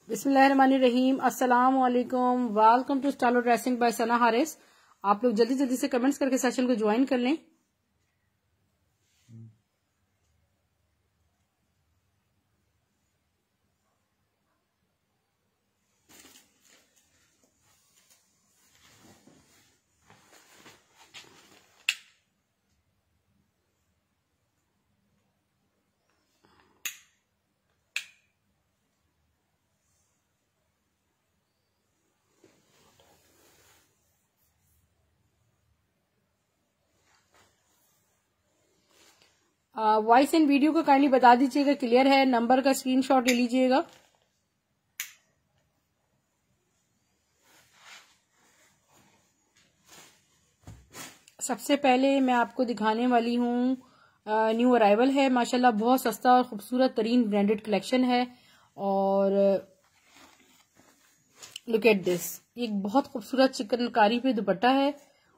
बिस्मिल्लाहिर्रहमानिर्रहीम। अस्सलाम वालेकुम। Welcome to style dressing by Sana Haris. आप लोग जल्दी जल्दी से कमेंट्स करके सेशन को ज्वाइन कर लें। वॉइस एंड वीडियो को काइंडली बता दीजिएगा क्लियर है। नंबर का स्क्रीनशॉट ले लीजिएगा। सबसे पहले मैं आपको दिखाने वाली हूँ, न्यू अराइवल है माशाल्लाह, बहुत सस्ता और खूबसूरत तरीन ब्रांडेड कलेक्शन है। और लुक एट दिस, एक बहुत खूबसूरत चिकनकारी पे दुपट्टा है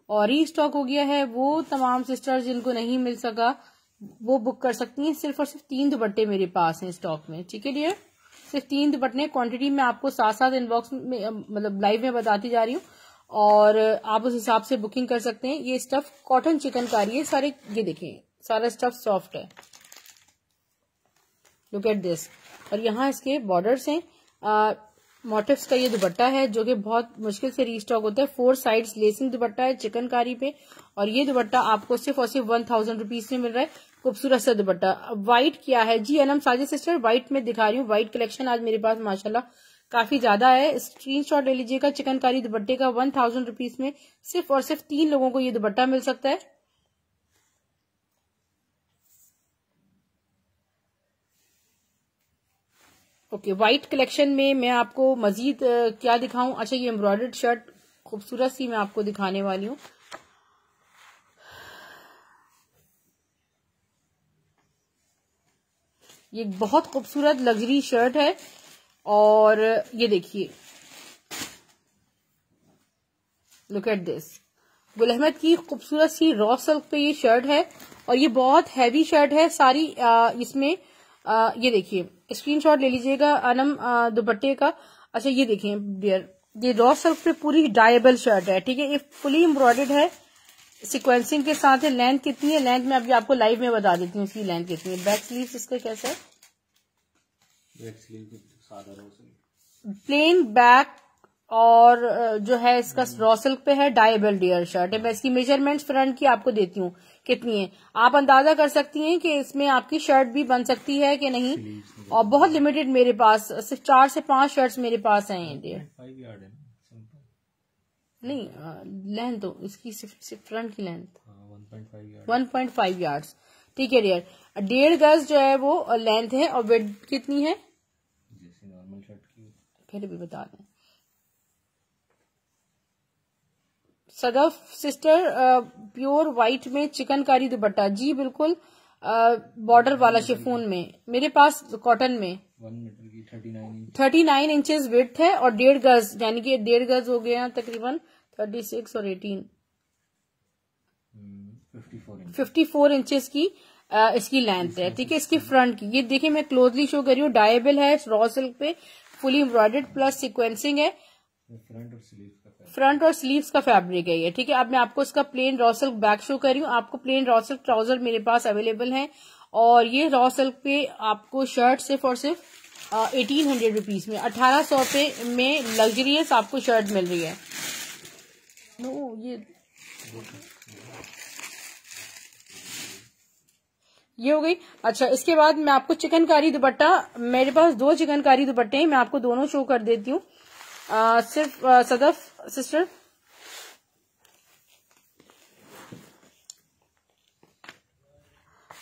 और रीस्टॉक हो गया है। वो तमाम सिस्टर्स जिनको नहीं मिल सका वो बुक कर सकती हैं। सिर्फ और सिर्फ 3 दुपट्टे मेरे पास हैं स्टॉक में, ठीक है डियर। सिर्फ 3 दुपट्टे, क्वांटिटी में आपको साथ साथ इनबॉक्स में मतलब लाइव में बताती जा रही हूँ और आप उस हिसाब से बुकिंग कर सकते हैं। ये स्टफ कॉटन चिकनकारी है सारे, ये देखें सारा स्टफ सॉफ्ट है। Look at this. और यहाँ इसके बॉर्डर्स हैं। मोटिव्स का ये दुपट्टा है जो कि बहुत मुश्किल से रीस्टॉक होता है। 4 साइड्स लेसिंग दुपट्टा है चिकनकारी पे और ये दुपट्टा आपको सिर्फ और सिर्फ 1000 रुपीज में मिल रहा है। खूबसूरत सा दुपट्टा। व्हाइट क्या है जी अनम साजिद सिस्टर, व्हाइट में दिखा रही हूँ। व्हाइट कलेक्शन आज मेरे पास माशाल्लाह काफी ज्यादा है। स्क्रीनशॉट ले लीजिएगा चिकनकारी दुपट्टे का। 1000 रुपीज में सिर्फ और सिर्फ 3 लोगों को ये दुपट्टा मिल सकता है। ओके, व्हाइट कलेक्शन में मैं आपको मजीद क्या दिखाऊं। अच्छा, ये एम्ब्रॉयडर्ड शर्ट खूबसूरत सी मैं आपको दिखाने वाली हूँ। ये बहुत खूबसूरत लग्जरी शर्ट है और ये देखिए, look at this. Gul Ahmed की खूबसूरत सी रॉ सिल्क पे ये शर्ट है और ये बहुत हैवी शर्ट है सारी। इसमें ये देखिए, स्क्रीनशॉट ले लीजिएगा अनम दुपट्टे का। अच्छा, ये देखिए डियर, ये रॉ सिल्क पे पूरी डायबल शर्ट है, ठीक है। ये फुली एम्ब्रॉयडर्ड है, सिक्वेंसिंग के साथ है। लेंथ कितनी है, लेंथ में अभी आपको लाइव में बता देती हूँ इसकी लेंथ कितनी है। बैक स्लीव इसका कैसा है, प्लेन बैक और जो है इसका रॉ सिल्क पे है, डायबल डियर शर्ट है। मैं इसकी मेजरमेंट्स फ्रंट की आपको देती हूँ कितनी है, आप अंदाजा कर सकती हैं कि इसमें आपकी शर्ट भी बन सकती है कि नहीं। और बहुत लिमिटेड मेरे पास, सिर्फ 4 से 5 शर्ट्स मेरे पास हैं डियर। नहीं, लेंथ तो इसकी सिर्फ फ्रंट की लेंथ 1.5 यार्ड्स, ठीक है डियर। 1.5 गज जो है वो लेंथ है और विड्थ कितनी है नॉर्मल शर्ट की, फिर भी बता दें। सदफ सिस्टर, प्योर व्हाइट में चिकनकारी दुपट्टा, जी बिल्कुल। बॉर्डर वाला शिफॉन में मेरे पास, कॉटन में 1 मीटर की 39 इंचेस विड्थ है और 1.5 गज, यानी कि 1.5 गज हो गया तकरीबन 36 और 18 54 इंचेस की इसकी लेंथ है, ठीक है। इसकी फ्रंट की ये देखिए, मैं क्लोजली शो कर रही हूँ। डायबल है, रॉ सिल्क पे फुली एम्ब्रॉयडर्ड प्लस सिक्वेंसिंग है। फ्रंट और स्लीव्स का फैब्रिक है ये, ठीक है। अब मैं आपको इसका plain raw silk back show कर रही हूँ। आपको प्लेन रॉ सिल्क ट्राउजर मेरे पास अवेलेबल है और ये रॉ सिल्क पे आपको शर्ट सिर्फ और सिर्फ 1800 रुपीज में, 1800 रुपए में लग्जरियस आपको शर्ट मिल रही है। नो, ये हो गई। अच्छा, इसके बाद मैं आपको चिकनकारी दुपट्टा, मेरे पास 2 चिकनकारी दुपट्टे हैं, मैं आपको दोनों शो कर देती हूँ। सिर्फ सदफ सिस्टर,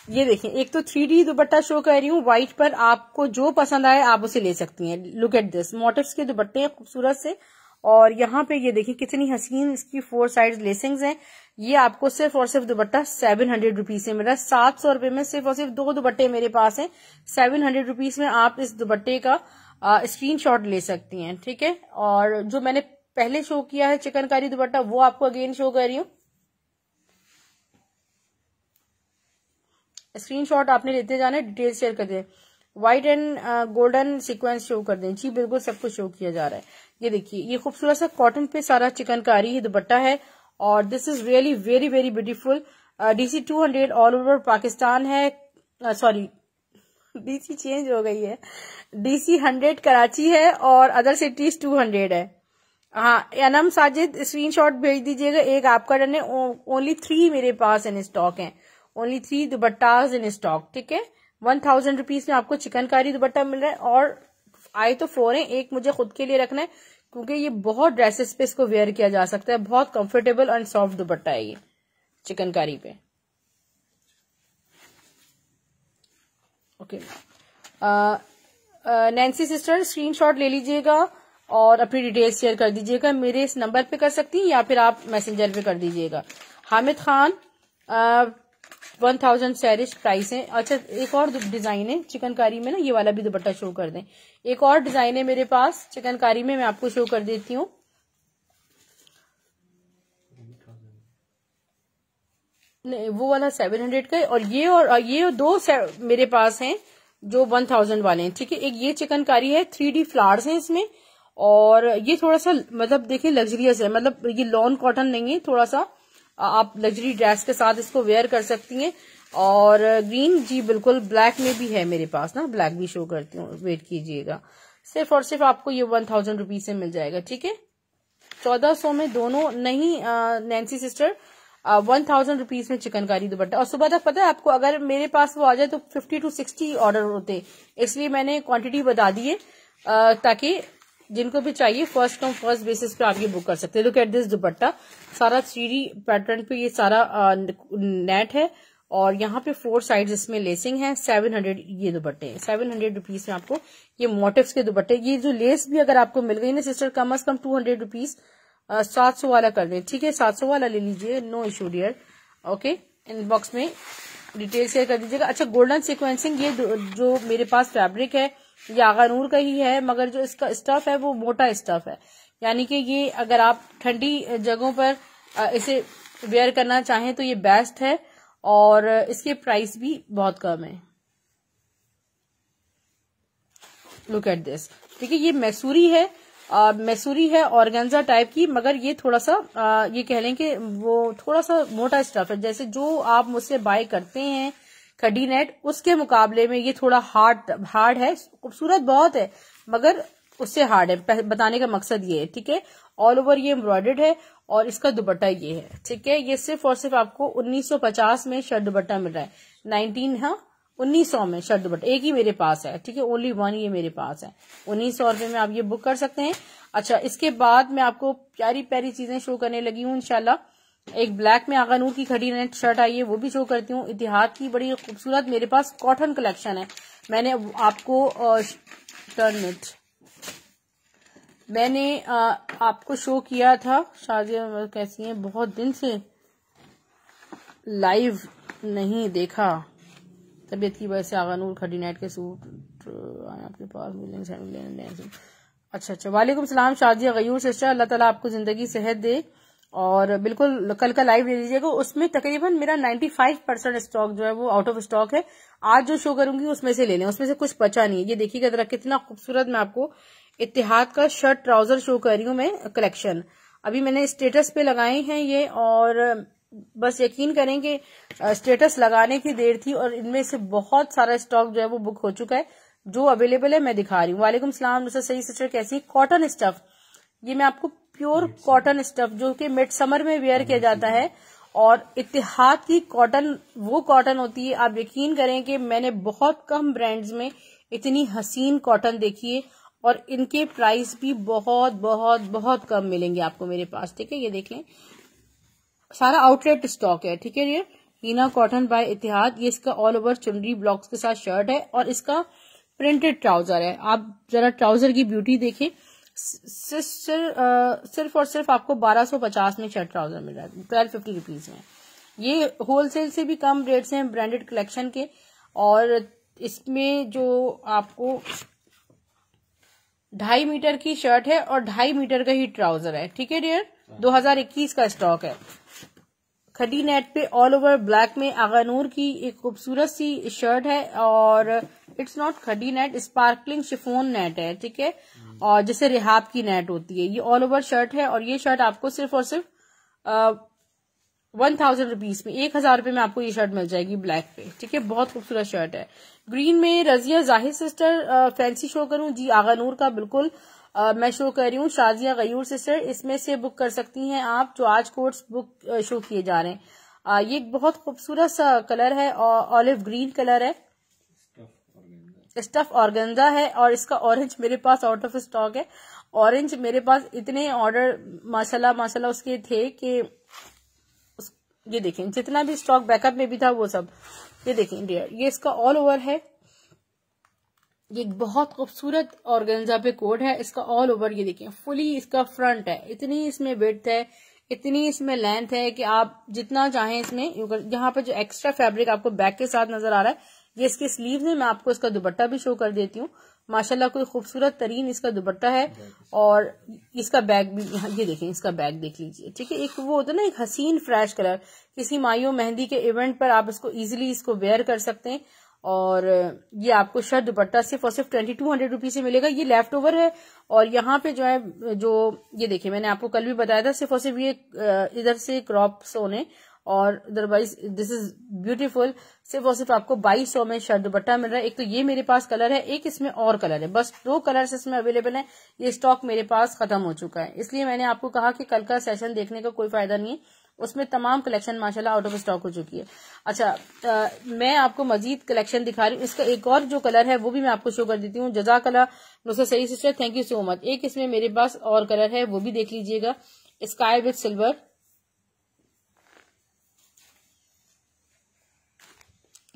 ये देखिए, एक तो 3D दुपट्टा शो कर रही हूँ व्हाइट पर, आपको जो पसंद आए आप उसे ले सकती हैं। लुक एट दिस, मोटिव्स के दुपट्टे हैं खूबसूरत से और यहाँ पे ये देखिए कितनी हसीन इसकी 4 साइड लेसिंग्स हैं। ये आपको सिर्फ और सिर्फ दुपट्टा 700 रुपीज से मिल रहा है। 700 रुपए में सिर्फ और सिर्फ 2 दुपट्टे मेरे पास हैं। 700 रुपीज में आप इस दुपट्टे का स्क्रीनशॉट ले सकती हैं, ठीक है। और जो मैंने पहले शो किया है चिकनकारी दुपट्टा, वो आपको अगेन शो कर रही हूँ। स्क्रीनशॉट आपने लेते जाना है, डिटेल शेयर कर दे। White and golden sequence show कर दें। जी बिल्कुल सब कुछ शो किया जा रहा है। ये देखिए ये खूबसूरत सा कॉटन पे सारा चिकनकारी ही दुपट्टा है और this is really very very beautiful. DC 200 all over Pakistan है, सॉरी DC चेंज हो गई है, DC 100 कराची है और अदर सिटीज 200 है। हाँ अनम साजिद स्क्रीनशॉट भेज दीजिएगा। एक आपका डन है। ओनली 3 मेरे पास इन स्टॉक है, ओनली 3 दुपट्टाज इन स्टॉक। ठीक है 1000 रुपीज में आपको चिकनकारी दुपट्टा मिल रहा है और आए तो 4 है, एक मुझे खुद के लिए रखना है क्योंकि ये बहुत ड्रेसेस पे इसको वेयर किया जा सकता है। बहुत कंफर्टेबल एंड सॉफ्ट दुपट्टा है ये चिकनकारी पे। ओके नैन्सी सिस्टर स्क्रीनशॉट ले लीजिएगा और अपनी डिटेल्स शेयर कर दीजिएगा। मेरे इस नंबर पे कर सकती हैं या फिर आप मैसेंजर पे कर दीजिएगा। हामिद खान 1000 सैरिश प्राइस है। अच्छा एक और डिजाइन है चिकनकारी में ना, ये वाला भी दुपट्टा शो कर दें। एक और डिजाइन है मेरे पास चिकनकारी में, मैं आपको शो कर देती हूँ। नहीं वो वाला 700 का है और ये दो मेरे पास हैं जो 1000 वाले हैं। ठीक है एक ये चिकनकारी है, 3D फ्लावर्स हैं इसमें और ये थोड़ा सा मतलब देखिए लग्जरियस है, मतलब ये लॉन कॉटन नहीं है, थोड़ा सा आप लग्जरी ड्रेस के साथ इसको वेयर कर सकती हैं। और ग्रीन जी बिल्कुल ब्लैक में भी है मेरे पास ना, ब्लैक भी शो करती हूँ, वेट कीजिएगा। सिर्फ और सिर्फ आपको ये 1000 रुपीज से मिल जाएगा। ठीक है 1400 में दोनों नहीं नैन्सी सिस्टर 1000 रुपीज में चिकनकारी दुपट्टा। और सुबह तक पता है आपको अगर मेरे पास वो आ जाए तो 50 to 60 ऑर्डर होते, इसलिए मैंने क्वांटिटी बता दी है ताकि जिनको भी चाहिए फर्स्ट कम फर्स्ट बेसिस पे आप ये बुक कर सकते हैं। लुक एट दिस दुपट्टा, सारा 3D पैटर्न पे ये सारा नेट है और यहाँ पे 4 साइड्स इसमें लेसिंग है। 700 ये दुपट्टे हैं, 700 रुपीज में आपको ये मोटिव्स के दुपट्टे। ये जो लेस भी अगर आपको मिल गई ना सिस्टर कम से कम 200 रुपीज 700 वाला कर दें। ठीक है 700 वाला ले लीजिए, no issue dear. Okay inbox में डिटेल शेयर कर दीजिएगा। अच्छा गोल्डन सीक्वेंसिंग ये जो मेरे पास फैब्रिक है ये आगा नूर का ही है, मगर जो इसका स्टफ है वो मोटा स्टफ है, यानी कि ये अगर आप ठंडी जगहों पर इसे वेयर करना चाहें तो ये बेस्ट है और इसके प्राइस भी बहुत कम है। Look at this. ठीक है ये मैसूरी है, मैसूरी है ऑर्गेन्जा टाइप की, मगर ये थोड़ा सा ये कह लें कि वो थोड़ा सा मोटा स्टफ है। जैसे जो आप मुझसे बाय करते हैं खड्डी नेट उसके मुकाबले में ये थोड़ा हार्ड है। खूबसूरत बहुत है मगर उससे हार्ड है, बताने का मकसद ये है। ठीक है ऑल ओवर ये एम्ब्रॉयडर्ड है और इसका दुपट्टा ये है। ठीक है ये सिर्फ और सिर्फ आपको 1950 में शर्ट दुपट्टा मिल रहा है। 1900 में शर्ट दुपट्टा एक ही मेरे पास है। ठीक है ओनली 1 ये मेरे पास है। 1900 रुपए में आप ये बुक कर सकते हैं। अच्छा इसके बाद मैं आपको प्यारी प्यारी चीजें शो करने लगी हूँ इंशाल्लाह। एक ब्लैक में आगा नूर की खड़ी नेट शर्ट आई है वो भी शो करती हूँ। इतिहाद की बड़ी खूबसूरत मेरे पास कॉटन कलेक्शन है। मैंने आपको आपको शो किया था। शादिया कैसी है, बहुत दिन से लाइव नहीं देखा, तबीयत की वजह से। आगा नूर खड़ी नेट के सूट आए आपके पास मिलेंगे। अच्छा वालेकुम सलाम शादिया गयूर सिस्टर, अल्लाह ताला आपको जिंदगी सेहत दे और बिल्कुल कल का लाइव ले लीजिएगा। उसमें तकरीबन मेरा 95% स्टॉक जो है वो आउट ऑफ स्टॉक है। आज जो शो करूंगी उसमें से ले लें, उसमें से कुछ बचा नहीं है। ये देखिएगा जरा कितना खूबसूरत मैं आपको इत्तेहाद का शर्ट ट्राउजर शो कर रही हूँ मैं कलेक्शन। अभी मैंने स्टेटस पे लगाए हैं ये और बस यकीन करें कि स्टेटस लगाने की देर थी और इनमें से बहुत सारा स्टॉक जो है वो बुक हो चुका है। जो अवेलेबल है मैं दिखा रही हूँ। वालेकुम सलाम सही सिस्टर कैसी। कॉटन स्टफ, ये मैं आपको प्योर कॉटन स्टफ जो कि मिड समर में वेयर किया जाता है और इत्तेहाद की कॉटन वो कॉटन होती है। आप यकीन करें कि मैंने बहुत कम ब्रांड्स में इतनी हसीन कॉटन देखी है और इनके प्राइस भी बहुत बहुत बहुत कम मिलेंगे आपको मेरे पास। ठीक है ये देख लें सारा आउटलेट स्टॉक है। ठीक है ये हीना कॉटन बाय इत्तेहाद, ये इसका ऑल ओवर चुनरी ब्लॉक्स के साथ शर्ट है और इसका प्रिंटेड ट्राउजर है। आप जरा ट्राउजर की ब्यूटी देखें। सिर्फ और सिर्फ आपको 1250 में शर्ट ट्राउजर मिल रहा है, 1250 रुपीज में। ये होलसेल से भी कम रेट्स हैं ब्रांडेड कलेक्शन के और इसमें जो आपको 2.5 मीटर की शर्ट है और 2.5 मीटर का ही ट्राउजर है। ठीक है डियर 2021 का स्टॉक है। खड़ी नेट पे ऑल ओवर ब्लैक में आगानूर की एक खूबसूरत सी शर्ट है, और इट्स नॉट खड़ी नेट, स्पार्कलिंग शिफोन नेट है, ठीक है, और जैसे रिहाब की नेट होती है। ये ऑल ओवर शर्ट है, और ये शर्ट आपको सिर्फ और सिर्फ 1000 रुपीज में, 1000 रुपए में आपको ये शर्ट मिल जाएगी ब्लैक पे, ठीक है। बहुत खूबसूरत शर्ट है। ग्रीन में रजिया जाहिर सिस्टर फैंसी शो करूं जी, आगानूर का बिल्कुल मैं शो कर रही हूँ। शाजिया गयूर सिस्टर, इसमें से बुक कर सकती हैं आप, जो आज कोट्स बुक शो किए जा रहे हैं। ये एक बहुत खूबसूरत सा कलर है, और ऑलिव ग्रीन कलर है, स्टफ ऑर्गेन्जा है, और इसका ऑरेंज मेरे पास आउट ऑफ स्टॉक है। ऑरेंज मेरे पास इतने ऑर्डर माशाल्लाह माशाल्लाह उसके थे कि ये देखें, जितना भी स्टॉक बैकअप में भी था वो सब, ये देखें डियर, ये इसका ऑल ओवर है। ये एक बहुत खूबसूरत ऑर्गेन्जा पे कोट है, इसका ऑल ओवर ये देखें, फुली इसका फ्रंट है, इतनी इसमें विड्थ है, इतनी इसमें लेंथ है कि आप जितना चाहें इसमें, यहाँ पर जो एक्स्ट्रा फैब्रिक आपको बैक के साथ नजर आ रहा है, ये इसके स्लीव्स है। मैं आपको इसका दुपट्टा भी शो कर देती हूँ। माशाल्लाह कोई खूबसूरत तरीन इसका दुपट्टा है, और इसका बैग भी ये देखें, इसका बैग देख लीजिए, ठीक है। एक वो होता है ना, एक हसीन फ्रेश कलर, किसी माइयो मेहंदी के इवेंट पर आप इसको इजीली इसको वेयर कर सकते हैं। और ये आपको शर्ट दुपट्टा सिर्फ और सिर्फ 2200 रुपीज से मिलेगा। ये लेफ्ट ओवर है, और यहाँ पे जो है, जो ये देखिए मैंने आपको कल भी बताया था, सिर्फ और सिर्फ ये इधर से क्रॉप सोने, और अदरवाइज दिस इज ब्यूटीफुल। सिर्फ और सिर्फ आपको 2200 में शर्ट दुपट्टा मिल रहा है। एक तो ये मेरे पास कलर है, एक इसमें और कलर है, बस 2 कलर्स इसमें अवेलेबल है। ये स्टॉक मेरे पास खत्म हो चुका है, इसलिए मैंने आपको कहा कि कल का सेशन देखने का कोई फायदा नहीं है, उसमें तमाम कलेक्शन माशाल्लाह आउट ऑफ स्टॉक हो चुकी है। अच्छा, मैं आपको मजीद कलेक्शन दिखा रही हूँ। इसका एक और जो कलर है वो भी मैं आपको शो कर देती हूँ। जज़ाकल्लाह नुसरत सही sister, thank you so much. एक इसमें मेरे पास और कलर है, वो भी देख लीजिएगा, sky with silver.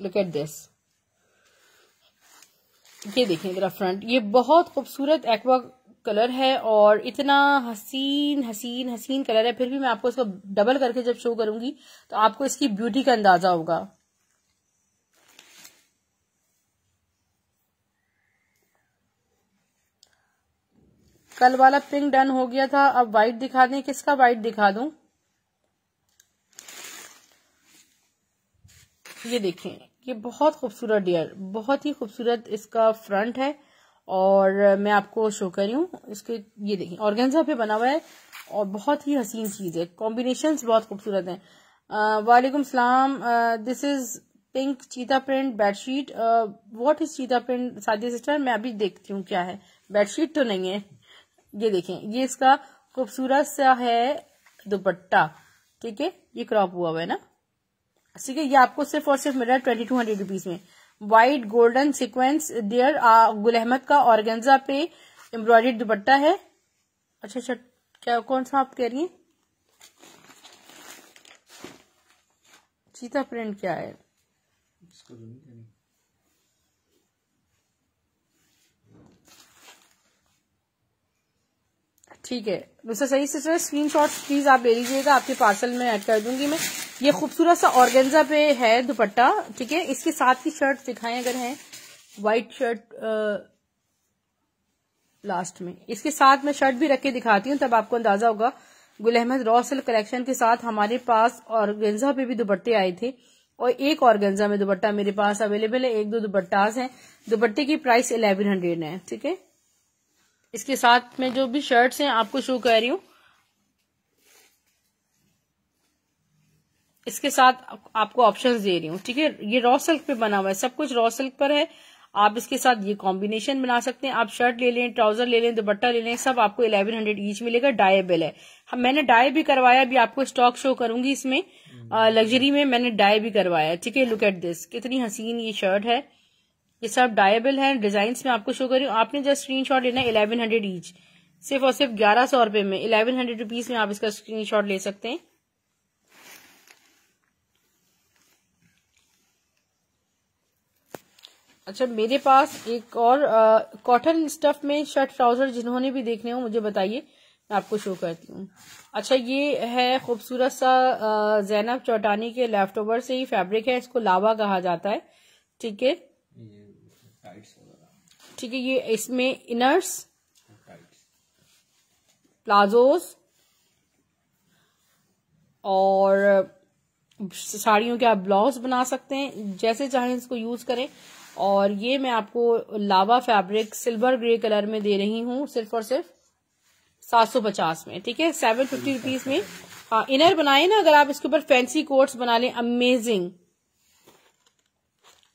Look at this, ये देखें जरा फ्रंट, ये बहुत खूबसूरत एक्वा कलर है, और इतना हसीन हसीन हसीन कलर है। फिर भी मैं आपको इसको डबल करके जब शो करूंगी तो आपको इसकी ब्यूटी का अंदाजा होगा। कल वाला पिंक डन हो गया था, अब व्हाइट दिखा दें। किसका व्हाइट दिखा दूं? ये देखें, ये बहुत खूबसूरत डियर, बहुत ही खूबसूरत इसका फ्रंट है, और मैं आपको शो कर रही हूँ इसके। ये देखें, ऑर्गेन्जा पे बना हुआ है, और बहुत ही हसीन चीज है, कॉम्बिनेशंस बहुत खूबसूरत हैं। वालेकुम सलाम, दिस इज पिंक चीता प्रिंट बेडशीट। व्हाट इज चीता प्रिंट सादिया सिस्टर? मैं अभी देखती हूँ क्या है, बेडशीट तो नहीं है। ये देखें, ये इसका खूबसूरत सा है दुपट्टा, ठीक है, ये क्रॉप हुआ है ना, ठीक है। ये आपको सिर्फ और सिर्फ मिल रहा है 2200 रुपीज में। White golden sequence dear, Gul Ahmed का ऑर्गेन्जा पे एम्ब्रॉयडर्ड दुपट्टा है। अच्छा अच्छा, क्या कौन सा आप कह रही हैं? चीता प्रिंट क्या है? ठीक है, दूसरा सही सिस्टर, स्क्रीनशॉट प्लीज आप ले लीजिएगा, आपके पार्सल में ऐड कर दूंगी मैं। ये खूबसूरत सा ऑर्गेन्जा पे है दुपट्टा, ठीक है। इसके साथ की शर्ट दिखाएं अगर है, व्हाइट शर्ट लास्ट में, इसके साथ मैं शर्ट भी रख के दिखाती हूँ, तब आपको अंदाजा होगा। Gul Ahmed raw silk collection के साथ हमारे पास ऑर्गेन्जा पे भी दुपट्टे आए थे, और एक ऑर्गेन्जा में दुपट्टा मेरे पास अवेलेबल है, 1-2 दुपट्टास हैं। दुपट्टे की प्राइस 1100 है, ठीक है। इसके साथ में जो भी शर्ट्स हैं आपको शो कर रही हूँ, इसके साथ आपको ऑप्शंस दे रही हूँ, ठीक है। ये रॉ सिल्क पे बना हुआ है, सब कुछ रॉ सिल्क पर है। आप इसके साथ ये कॉम्बिनेशन बना सकते हैं, आप शर्ट ले लें, ट्राउजर ले लें, दुपट्टा ले लें, सब आपको 1100 ईच मिलेगा। डायबल है, मैंने डाई भी करवाया, अभी आपको स्टॉक शो करूंगी इसमें। लग्जरी में मैंने डाई भी करवाया, ठीक है। लुक एट दिस, कितनी हसीन ये शर्ट है। ये सब डायबल है, डिजाइन में आपको शो कर रही हूँ। आपने जस्ट स्क्रीनशॉट लेना है 1100 ईच, सिर्फ और सिर्फ 1100 रुपए में, 1100 रुपीज में आप इसका स्क्रीनशॉट ले सकते हैं। अच्छा, मेरे पास एक और कॉटन स्टफ में शर्ट ट्राउजर, जिन्होंने भी देखने हो मुझे बताइए, मैं आपको शो करती हूँ। अच्छा, ये है खूबसूरत सा जैनब चौटानी के लेफ्ट ओवर से ही फैब्रिक है, इसको लावा कहा जाता है, ठीक है। ठीक है, ये इसमें इनर्स, प्लाजोस और साड़ियों के आप ब्लाउज बना सकते हैं, जैसे चाहें इसको यूज करें। और ये मैं आपको लावा फैब्रिक सिल्वर ग्रे कलर में दे रही हूँ सिर्फ और सिर्फ 750 में, ठीक है, 750 रुपीज में। हाँ, इनर बनाए ना, अगर आप इसके ऊपर फैंसी कोट्स बना लें, अमेजिंग।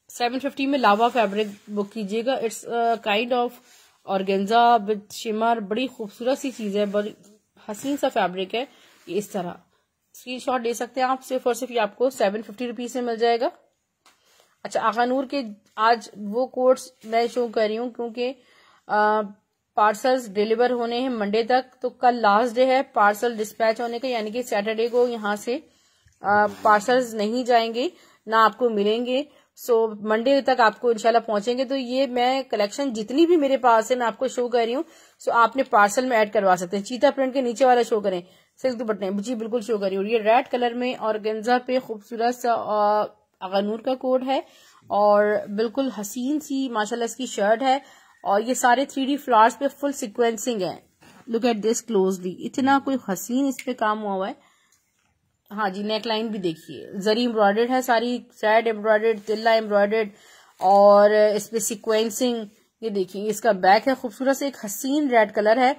750 में लावा फैब्रिक बुक कीजिएगा। It's kind of organza with shimmer, बड़ी खूबसूरत सी चीज है, बड़ी हसीन सा फैब्रिक है। ये इस तरह स्क्रीनशॉट ले सकते हैं आप, सिर्फ और सिर्फ ये आपको 750 रुपीज में मिल जाएगा। अच्छा, आका नूर के आज वो कोट्स मैं शो कर रही हूँ क्योंकि पार्सल्स डिलीवर होने हैं मंडे तक, तो कल लास्ट डे है पार्सल डिस्पैच होने का, यानी कि सैटरडे को यहाँ से पार्सल्स नहीं जाएंगे, ना आपको मिलेंगे। सो मंडे तक आपको इंशाल्लाह पहुंचेंगे। तो ये मैं कलेक्शन जितनी भी मेरे पास है मैं आपको शो कर रही हूँ। सो आपने पार्सल में ऐड करवा सकते हैं। चीता प्रिंट के नीचे वाला शो करें, सिल्क दुपट्टे जी बिल्कुल शो कर रही हूँ। ये रेड कलर में ऑर्गेन्जा पे खूबसूरत सा आगानूर का कोड है और बिल्कुल हसीन सी माशाल्लाह इसकी शर्ट है। और ये सारे 3D फ्लावर्स पे फुल सिक्वेंसिंग है। लुक एट दिस क्लोजली, इतना कोई हसीन इस पे काम हुआ है। हाँ जी, नेक लाइन भी देखिए, जरी एम्ब्रॉयडर्ड है सारी, थ्रेड एम्ब्रॉयडर्ड, तिल्ला एम्ब्रॉयडर्ड और इस पे सिक्वेंसिंग। ये देखिए, इसका बैक है खूबसूरत से, एक हसीन रेड कलर है।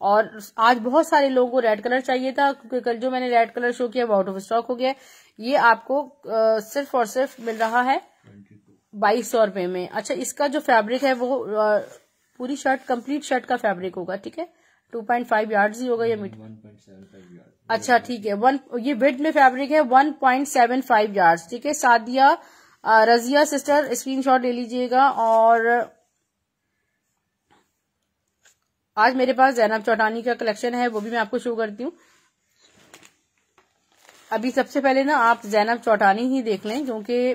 और आज बहुत सारे लोगों को रेड कलर चाहिए था क्योंकि कल जो मैंने रेड कलर शो किया वो आउट ऑफ स्टॉक हो गया। ये आपको सिर्फ और सिर्फ मिल रहा है 2200 रुपए में। अच्छा, इसका जो फैब्रिक है वो पूरी शर्ट, कंप्लीट शर्ट का फैब्रिक होगा, ठीक है, 2.5 यार्ड्स ही होगा, या मीटर 1.75 यार्ड। अच्छा ठीक है, ये विड्थ में फैब्रिक है 1.75 यार्ड्स, ठीक है। सादिया रजिया सिस्टर स्क्रीनशॉट ले लीजिएगा। और आज मेरे पास जैनब चौटानी का कलेक्शन है, वो भी मैं आपको शो करती हूँ। अभी सबसे पहले ना आप जैनब चौटानी ही देख लें क्योंकि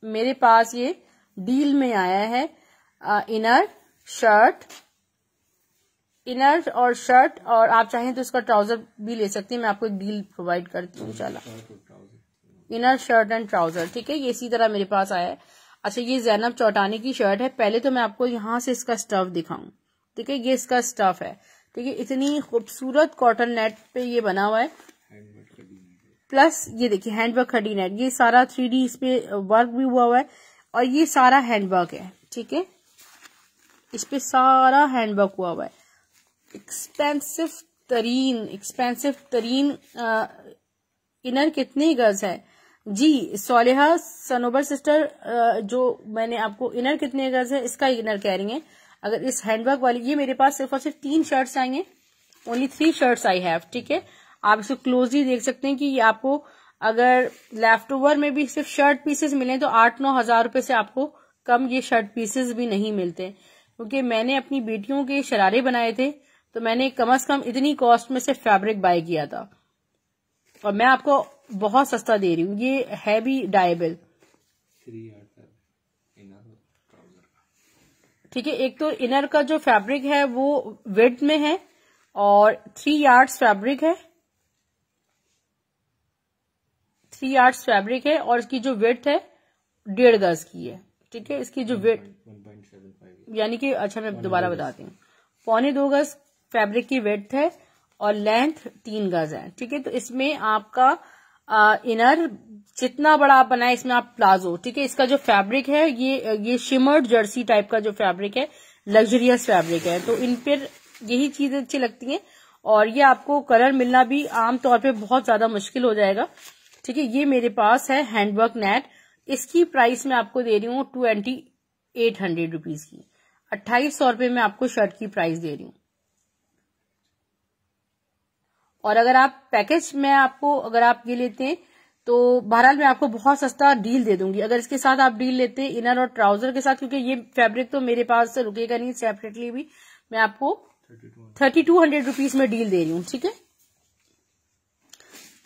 मेरे पास ये डील में आया है। इनर और शर्ट, और आप चाहें तो इसका ट्राउजर भी ले सकते हैं। मैं आपको एक डील प्रोवाइड करती हूँ इंशाल्लाह। इनर शर्ट एंड ट्राउजर, ठीक है, ये इसी तरह मेरे पास आया है। अच्छा, ये जैनब चौटानी की शर्ट है। पहले तो मैं आपको यहाँ से इसका स्टफ दिखाऊं, ठीक है, ये इसका स्टफ है, ठीक है, इतनी खूबसूरत कॉटन नेट पे ये बना हुआ है। प्लस ये देखिए हैंडवर्क खड़ी नेट, ये सारा 3D इस पे वर्क भी हुआ है और ये सारा हैंडवर्क है, ठीक है, इस पे सारा हैंडवर्क हुआ है। एक्सपेंसिव तरीन इनर कितने गज है जी? सोलेहा सनोबर सिस्टर, जो मैंने आपको इनर कितने गज है इसका इनर कह रही है। अगर इस हैंडवर्क वाली, ये मेरे पास सिर्फ और सिर्फ 3 शर्ट्स आई हैं, ओनली 3 शर्ट्स आई हैव, ठीक है। आप इसको क्लोजली देख सकते हैं कि ये आपको अगर लेफ्ट ओवर में भी सिर्फ शर्ट पीसेस मिले तो 8-9 हजार रुपए से आपको कम ये शर्ट पीसेस भी नहीं मिलते। क्योंकि मैंने अपनी बेटियों के शरारे बनाए थे तो मैंने कम से कम इतनी कॉस्ट में से फैब्रिक बाय किया था और मैं आपको बहुत सस्ता दे रही हूँ। ये है भी डायबल, ठीक है। एक तो इनर का जो फैब्रिक है वो विड्थ में है और 3 यार्ड्स फैब्रिक है, 3 यार्ड्स फैब्रिक है और इसकी जो विड्थ है 1.5 गज की है, ठीक है। इसकी जो विड्थ 1.75 यानी कि, अच्छा मैं दोबारा बताती हूँ, 1.25 गज फैब्रिक की विड्थ है और लेंथ 3 गज है, ठीक है। तो इसमें आपका इनर जितना बड़ा आप बनाए इसमें आप प्लाजो, ठीक है। इसका जो फैब्रिक है ये शिमर्ड जर्सी टाइप का जो फैब्रिक है, लग्जरियस फैब्रिक है, तो इन पर यही चीजें अच्छी लगती हैं और ये आपको कलर मिलना भी आमतौर पे बहुत ज्यादा मुश्किल हो जाएगा, ठीक है। ये मेरे पास है हैंडवर्क नेट, इसकी प्राइस मैं आपको दे रही हूँ 2800 रुपीज की, 2800 रुपए में आपको शर्ट की प्राइस दे रही हूँ। और अगर आप पैकेज में आपको, अगर आप ये लेते हैं तो बहरहाल मैं आपको बहुत सस्ता डील दे दूंगी अगर इसके साथ आप डील लेते हैं इनर और ट्राउजर के साथ, क्योंकि ये फैब्रिक तो मेरे पास से रुकेगा नहीं, सेपरेटली भी मैं आपको 3200 रुपीज में डील दे रही हूँ, ठीक है।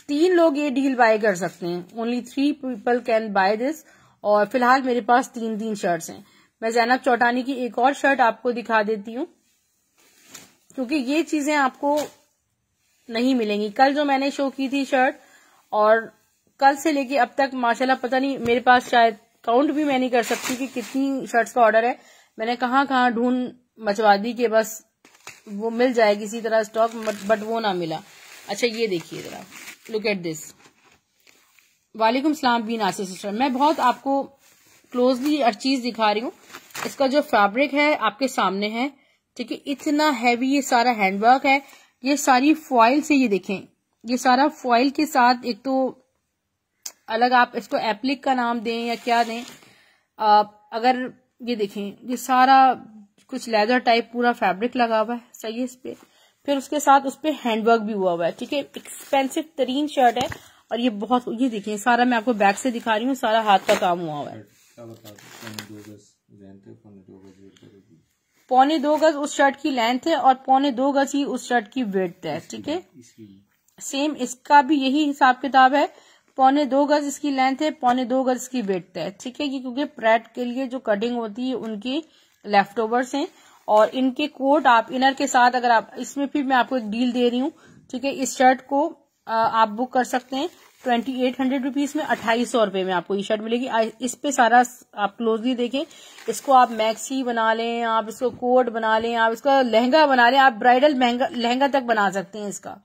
3 लोग ये डील बाय कर सकते हैं, only 3 people can buy this. और फिलहाल मेरे पास 3 शर्ट्स हैं। मैं जैनब चौटानी की एक और शर्ट आपको दिखा देती हूँ क्योंकि ये चीजें आपको नहीं मिलेंगी। कल जो मैंने शो की थी शर्ट, और कल से लेके अब तक माशाल्लाह पता नहीं, मेरे पास शायद काउंट भी मैं नहीं कर सकती कि कितनी शर्ट्स का ऑर्डर है। मैंने कहाँ ढूंढ मचवा दी कि बस वो मिल जाए किसी तरह स्टॉक, बट वो ना मिला। अच्छा ये देखिए जरा, लुक एट दिस, वालेकुम सलाम बी नासिर सिस्टर। मैं बहुत आपको क्लोजली हर चीज दिखा रही हूँ। इसका जो फैब्रिक है आपके सामने है, ठीक है। इतना हैवी ये सारा हैंडवर्क है, ये सारी फॉइल से, ये देखें ये सारा फॉइल के साथ, एक तो अलग आप इसको एप्लिक का नाम दें या क्या दें, अगर ये देखें ये सारा कुछ लेदर टाइप पूरा फैब्रिक लगा हुआ है, सही है इस पे। फिर उसके साथ उस पे हैंडवर्क भी हुआ है, ठीक है। एक्सपेंसिव तरीन शर्ट है और ये बहुत, ये देखिए सारा मैं आपको बैक से दिखा रही हूँ, सारा हाथ का काम हुआ है। 2.25 गज उस शर्ट की लेंथ है और 2.25 गज ही उस शर्ट की विड्थ है, ठीक है। सेम इसका भी यही हिसाब किताब है, 2.25 गज इसकी लेंथ है, 2.25 गज इसकी विड्थ है, ठीक है। क्योंकि प्रेट के लिए जो कटिंग होती है उनकी लेफ्ट ओवर्स हैं और इनके कोट आप इनर के साथ, अगर आप इसमें भी मैं आपको एक डील दे रही हूँ, ठीक है। इस शर्ट को आप बुक कर सकते हैं 2800 रुपीज में, 2800 रुपए में आपको ये शर्ट मिलेगी। इस पे सारा आप क्लोजली देखें, इसको आप मैक्सी बना लें, आप इसको कोट बना लें, आप इसका लहंगा बना लें, आप ब्राइडल लहंगा तक बना सकते हैं इसका,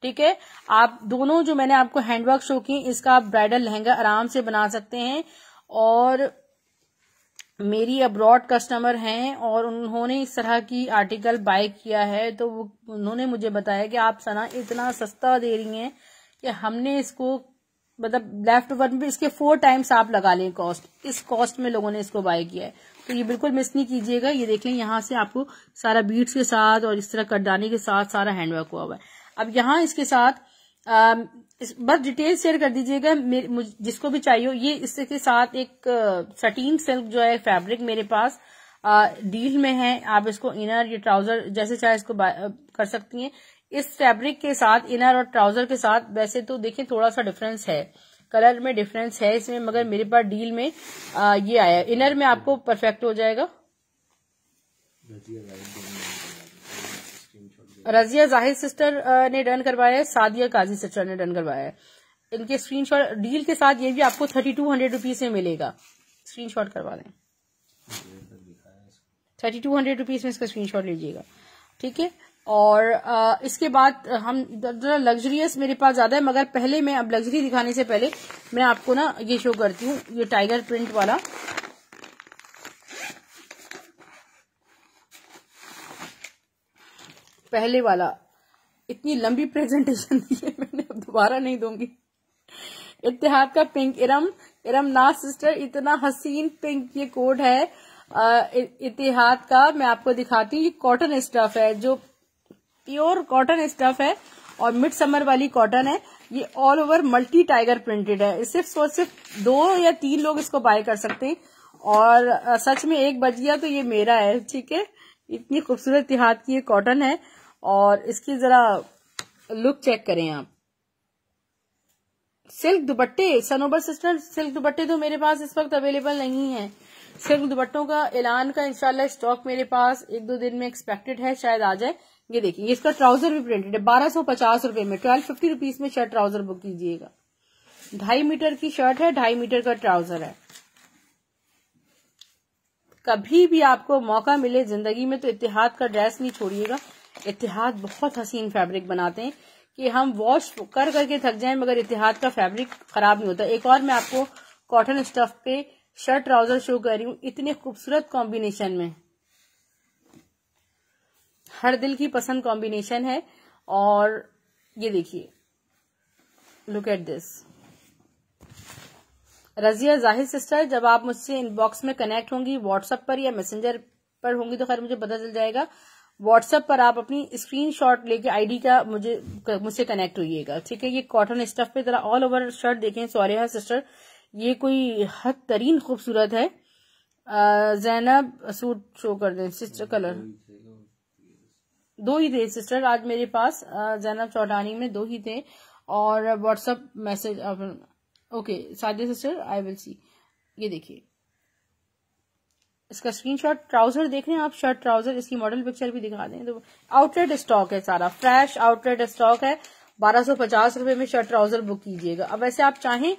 ठीक है। आप दोनों जो मैंने आपको हैंडवर्क शो किए, इसका आप ब्राइडल लहंगा आराम से बना सकते हैं। और मेरी अब्रॉड कस्टमर हैं और उन्होंने इस तरह की आर्टिकल बाय किया है, तो उन्होंने मुझे बताया कि आप सना इतना सस्ता दे रही हैं कि हमने इसको, मतलब लेफ्ट ओवर में इसके 4 टाइम्स आप लगा लें कॉस्ट, इस कॉस्ट में लोगों ने इसको बाय किया है। तो ये बिल्कुल मिस नहीं कीजिएगा। ये देख लें यहाँ से आपको सारा बीट्स के साथ और इस तरह कटदानी के साथ सारा हैंडवर्क हुआ है। अब यहाँ इसके साथ बस डिटेल शेयर कर दीजिएगा जिसको भी चाहिए। ये इसके साथ एक सटीन सिल्क जो है फैब्रिक मेरे पास डील में है, आप इसको इनर या ट्राउजर जैसे चाहे इसको कर सकती हैं। इस फैब्रिक के साथ इनर और ट्राउजर के साथ वैसे तो देखिए थोड़ा सा डिफरेंस है, कलर में डिफरेंस है इसमें, मगर मेरे पास डील में ये आया। इनर में आपको परफेक्ट हो जाएगा। रजिया जाहिद सिस्टर ने डन करवाया है, सादिया काजी सिस्टर ने डन करवाया है। इनके स्क्रीनशॉट डील के साथ ये भी आपको 3200 रुपीज में मिलेगा। स्क्रीनशॉट करवा दें, 3200 रुपीज में इसका स्क्रीनशॉट लीजिएगा, ठीक है। और इसके बाद हम जरा लग्जरियस मेरे पास ज्यादा है, मगर पहले मैं अब लग्जरी दिखाने से पहले मैं आपको ना ये शो करती हूँ, ये टाइगर प्रिंट वाला। पहले वाला इतनी लंबी प्रेजेंटेशन दी है मैंने, अब दोबारा नहीं दूंगी। इत्तेहाद का पिंक, इरम नाज सिस्टर, इतना हसीन पिंक ये कोट है इत्तेहाद का। मैं आपको दिखाती हूँ, ये कॉटन स्टफ है, जो प्योर कॉटन स्टफ है और मिड समर वाली कॉटन है। ये all over multi tiger printed है। सिर्फ 2 या 3 लोग इसको बाय कर सकते हैं और सच में एक बच गया तो ये मेरा है, ठीक है। इतनी खूबसूरत इत्तेहाद की ये कॉटन है और इसकी जरा लुक चेक करें आप। सिल्क दुपट्टे, सनोबर सिस्टर, सिल्क दुपट्टे तो मेरे पास इस वक्त अवेलेबल नहीं है। सिल्क दुपट्टों का ऐलान का इंशाल्लाह स्टॉक मेरे पास 1-2 दिन में एक्सपेक्टेड है, शायद आ जाए। ये देखिए इसका ट्राउजर भी प्रिंटेड है, 1250 रुपए में, 1250 रुपीज में शर्ट ट्राउजर बुक कीजिएगा। 2.5 मीटर की शर्ट है, 2.5 मीटर का ट्राउजर है। कभी भी आपको मौका मिले जिंदगी में तो इत्तेहाद का ड्रेस नहीं छोड़िएगा। इत्तेहाद बहुत हसीन फैब्रिक बनाते हैं कि हम वॉश कर करके थक जाएं, मगर इत्तेहाद का फैब्रिक खराब नहीं होता। एक और मैं आपको कॉटन स्टफ पे शर्ट ट्राउजर शो कर रही हूँ, इतने खूबसूरत कॉम्बिनेशन में, हर दिल की पसंद कॉम्बिनेशन है। और ये देखिए, look at this. Razia Zahid sister, जब आप मुझसे इनबॉक्स में कनेक्ट होंगी व्हाट्सएप पर या मैसेंजर पर होंगी तो खैर मुझे पता चल जाएगा। व्हाट्सएप पर आप अपनी स्क्रीनशॉट लेके आईडी का मुझसे कनेक्ट होइएगा, ठीक है। ये कॉटन स्टफ पे जरा ऑल ओवर शर्ट देखें सौरिया सिस्टर, ये कोई हद तरीन खूबसूरत है। जैनब सूट शो कर दें सिस्टर, कलर 2 ही थे सिस्टर आज मेरे पास, जैनब चौटानी में 2 ही थे। और WhatsApp message, okay Sadia sister I will see. ये देखिए इसका स्क्रीनशॉट, ट्राउजर देख रहे हैं आप, शर्ट ट्राउजर, इसकी मॉडल पिक्चर भी दिखा दें तो आउटलेट स्टॉक है, सारा फ्रेश आउटलेट स्टॉक है। 1250 रुपए में शर्ट ट्राउजर बुक कीजिएगा। अब वैसे आप चाहें,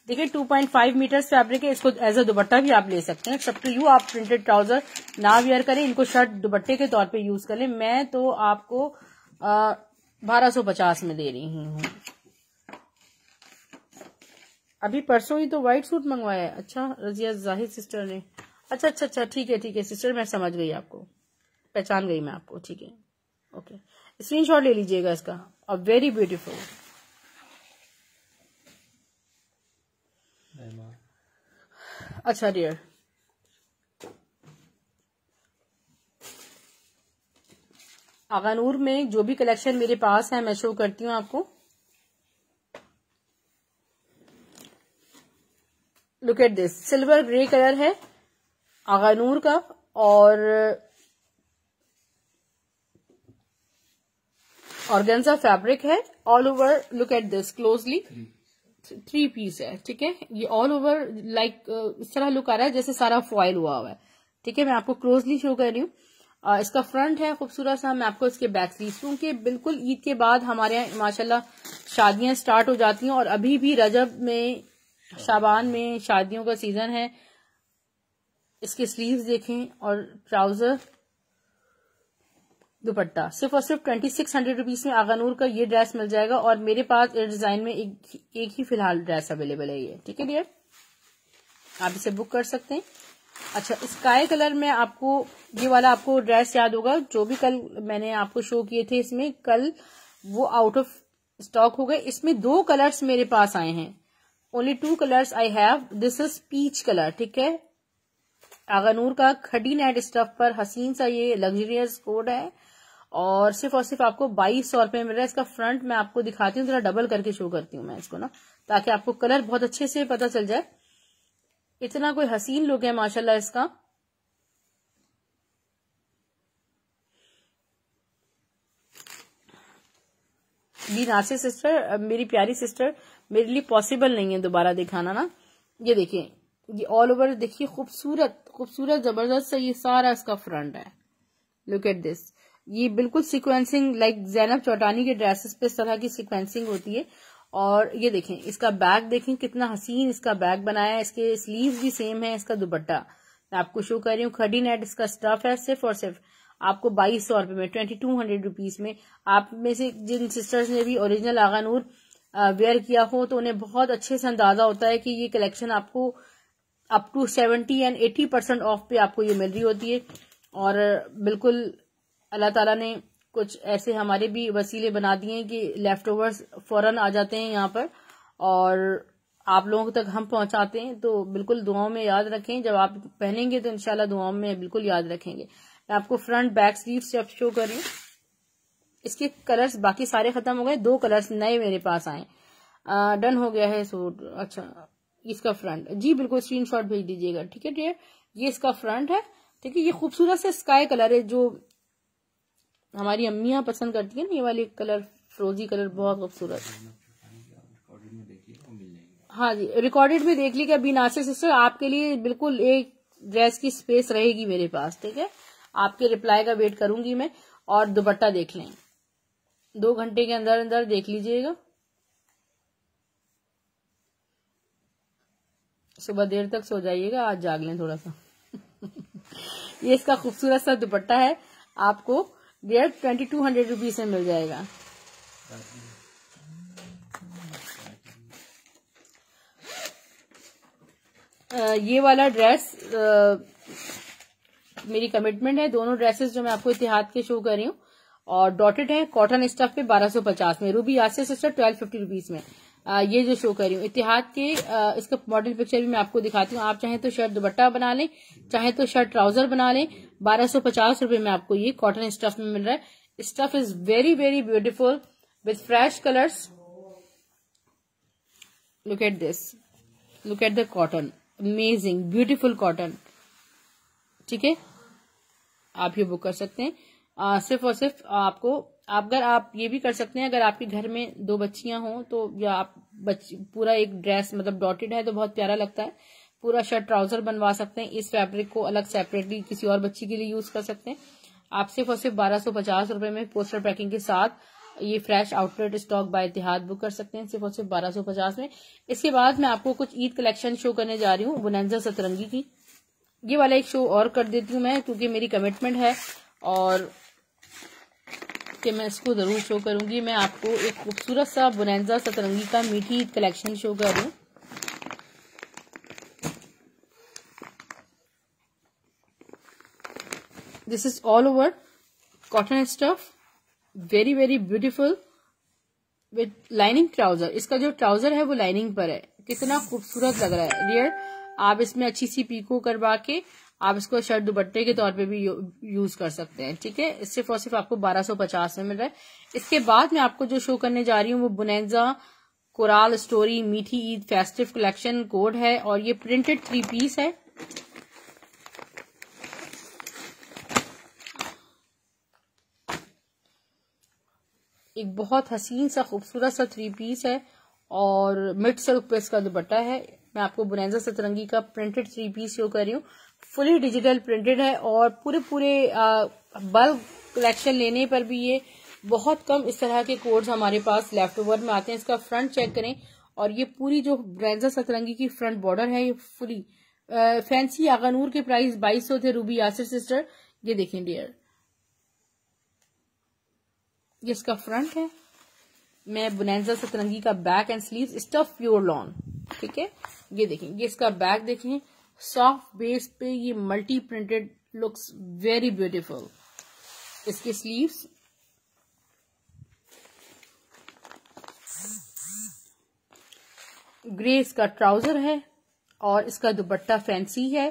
देखिए 2.5 मीटर फैब्रिक है, इसको एज अ दुपट्टा भी आप ले सकते हैं। सब टू यू, आप प्रिंटेड ट्राउजर ना वियर करें, इनको शर्ट दुपट्टे के तौर पे यूज कर लें। मैं तो आपको 1250 में दे रही हूँ। अभी परसों ही तो व्हाइट सूट मंगवाया है। अच्छा, रजिया जाहिद सिस्टर ने। अच्छा अच्छा अच्छा, ठीक है सिस्टर, मैं समझ गई, आपको पहचान गई मैं आपको, ठीक है ओके। स्क्रीनशॉट ले लीजिएगा इसका। और वेरी ब्यूटीफुल। अच्छा डियर, आगानूर में जो भी कलेक्शन मेरे पास है मैं शो करती हूँ आपको। Look at this, silver grey colour है आगानूर का, और ऑर्गेन्जा फैब्रिक है all over. Look at this closely, 3 piece है, ठीक है। ये ऑल ओवर लाइक इस तरह लुक आ रहा है जैसे सारा फॉयल हुआ है, ठीक है। मैं आपको क्लोजली शो कर रही हूँ। इसका फ्रंट है खूबसूरत सा। मैं आपको इसके बैक स्लीव, क्योंकि बिल्कुल ईद के बाद हमारे यहाँ माशाल्लाह शादियां स्टार्ट हो जाती हैं, और अभी भी रजब में, शाबान में शादियों का सीजन है। इसके स्लीव्स देखें, और ट्राउजर, दुपट्टा। सिर्फ और सिर्फ 2600 रुपीज में आगानूर का ये ड्रेस मिल जाएगा। और मेरे पास इस डिजाइन में एक ही फिलहाल ड्रेस अवेलेबल है ये, ठीक है डियर, आप इसे बुक कर सकते हैं। अच्छा, स्काई कलर में आपको ये वाला आपको ड्रेस याद होगा, जो भी कल मैंने आपको शो किए थे इसमें, कल वो आउट ऑफ स्टॉक हो गए। इसमें 2 कलर्स मेरे पास आए हैं, only 2 colours I have. This is peach colour, ठीक है। आगानूर का खड़ी नेट स्टफ पर हसीन सा ये लग्जरियस कोड है, और सिर्फ आपको 2200 रुपए मिल रहा है। इसका फ्रंट मैं आपको दिखाती हूँ, जरा डबल करके शो करती हूँ मैं इसको ना, ताकि आपको कलर बहुत अच्छे से पता चल जाए। इतना कोई हसीन लुक है माशाल्लाह इसका। बी नासिर सिस्टर, मेरी प्यारी सिस्टर, मेरे लिए पॉसिबल नहीं है दोबारा दिखाना ना। ये देखिए, ये ऑल ओवर देखिए, खूबसूरत खूबसूरत जबरदस्त सा ये सारा इसका फ्रंट है। लुक एट दिस, ये बिल्कुल सीक्वेंसिंग लाइक जैनब चौटानी के ड्रेसेस पे इस तरह की सीक्वेंसिंग होती है। और ये देखें, इसका बैग देखें कितना हसीन इसका बैग बनाया है। इसके स्लीव्स भी सेम है। इसका दुपट्टा मैं आपको शो कर रही हूँ, खड़ी नेट इसका स्टफ है। सिर्फ और सिर्फ आपको 2200 रुपए में, 2200 रुपीज में। आप में से जिन सिस्टर्स ने भी ओरिजिनल आगानूर वेयर किया हो, तो उन्हें बहुत अच्छे से अंदाजा होता है कि ये कलेक्शन आपको अप टू 70 एंड 80% ऑफ पे आपको ये मिल रही होती है। और बिल्कुल अल्लाह ताला ने कुछ ऐसे हमारे भी वसीले बना दिए कि लेफ्ट ओवर्स फौरन आ जाते हैं यहाँ पर, और आप लोगों तक हम पहुंचाते हैं। तो बिल्कुल दुआओं में याद रखें, जब आप पहनेंगे तो इंशाल्लाह दुआओं में बिल्कुल याद रखेंगे। मैं आपको फ्रंट बैक स्लीव से शो कर रही हूँ। इसके कलर्स बाकी सारे खत्म हो गए, 2 कलर्स नए मेरे पास आए। डन हो गया है सूट। अच्छा, इसका फ्रंट जी बिल्कुल स्क्रीनशॉट भेज दीजिएगा, ठीक है डियर। ये इसका फ्रंट है, ठीक है। ये खूबसूरत से स्काई कलर है, जो हमारी अम्मियां पसंद करती है ना, ये वाली कलर, फ्रोजी कलर, बहुत खूबसूरत। हाँ जी, रिकॉर्डेड में देख लीजिएगा। बी नासिर सिस्टर, आपके लिए बिल्कुल एक ड्रेस की स्पेस रहेगी मेरे पास, ठीक है। आपके रिप्लाई का वेट करूंगी मैं। और दुपट्टा देख लें, 2 घंटे के अंदर अंदर देख लीजिएगा। सुबह देर तक सो जाइएगा, आज जाग लें थोड़ा सा। ये इसका खूबसूरत सा दुपट्टा है, आपको 2200 रुपीज में मिल जाएगा। ये वाला ड्रेस मेरी कमिटमेंट है। दोनों ड्रेसेस जो मैं आपको इतिहाद के शो कर रही हूँ, और डॉटेड है, कॉटन स्टफ पे 1250 में। रूबी यासिर सिस्टर 1250 रुपीज में ये जो शो कर रही हूँ इतिहाद के। इसका मॉडल पिक्चर भी मैं आपको दिखाती हूँ। आप चाहें तो शर्ट दुपट्टा बना लें, चाहे तो शर्ट ट्राउजर बना लें। 1250 रुपए में आपको ये कॉटन स्टफ में मिल रहा है। Stuff is very very beautiful with fresh colours. Look at this, look at the cotton, amazing beautiful cotton, ठीक है। आप ये बुक कर सकते हैं। सिर्फ और सिर्फ आपको, अगर आप ये भी कर सकते हैं, अगर आपके घर में 2 बच्चियां हों तो, या आप पूरा एक ड्रेस मतलब डॉटेड है तो बहुत प्यारा लगता है, पूरा शर्ट ट्राउजर बनवा सकते हैं। इस फैब्रिक को अलग सेपरेटली किसी और बच्ची के लिए यूज कर सकते हैं। आप सिर्फ और सिर्फ 1250 रुपए में पोस्टर पैकिंग के साथ ये फ्रेश आउटलेट स्टॉक बाय इतिहाद बुक कर सकते हैं, सिर्फ और सिर्फ 1250 में। इसके बाद मैं आपको कुछ ईद कलेक्शन शो करने जा रही हूँ, बोनांजा सतरंगी की। ये वाला एक शो और कर देती हूँ मैं, क्योंकि मेरी कमिटमेंट है और कि मैं इसको जरूर शो करूंगी। मैं आपको एक खूबसूरत सा बोनांजा सतरंगी का मीठी ईद कलेक्शन शो कर रही हूँ। This is all over cotton stuff, very very beautiful with lining trouser. इसका जो ट्राउजर है वो लाइनिंग पर है, कितना खूबसूरत लग रहा है। रियर आप इसमें अच्छी सी पीको करवा के आप इसको शर्ट दुपट्टे के तौर पे भी यूज कर सकते हैं। ठीक है, सिर्फ और सिर्फ आपको 1250 में मिल रहा है। इसके बाद मैं आपको जो शो करने जा रही हूँ वो बोनेंजा कोराल स्टोरी मीठी ईद फेस्टिव कलेक्शन कोड है, और ये प्रिंटेड 3 पीस है। एक बहुत हसीन सा खूबसूरत सा 3 पीस है, और मिड सिल्क पे इसका दुपट्टा है। मैं आपको बोनेंजा सतरंगी का प्रिंटेड 3 पीस शो कर रही हूँ, फुली डिजिटल प्रिंटेड है, और पूरे बल्क कलेक्शन लेने पर भी ये बहुत कम इस तरह के कोड्स हमारे पास लेफ्ट ओवर में आते हैं। इसका फ्रंट चेक करें, और ये पूरी जो बोनेंजा सतरंगी की फ्रंट बॉर्डर है ये फुली फैंसी आगानूर के प्राइस 2200 थे। रूबी यासिर सिस्टर, ये देखें डियर, ये इसका फ्रंट है। मैं बोनेंजा सतरंगी का back and sleeve stuff pure lawn. ठीक है, ये देखें, ये इसका बैक देखें, सॉफ्ट बेस पे ये multi printed, looks very beautiful. इसके स्लीव्स, ग्रे इसका ट्राउजर है, और इसका दुपट्टा फैंसी है।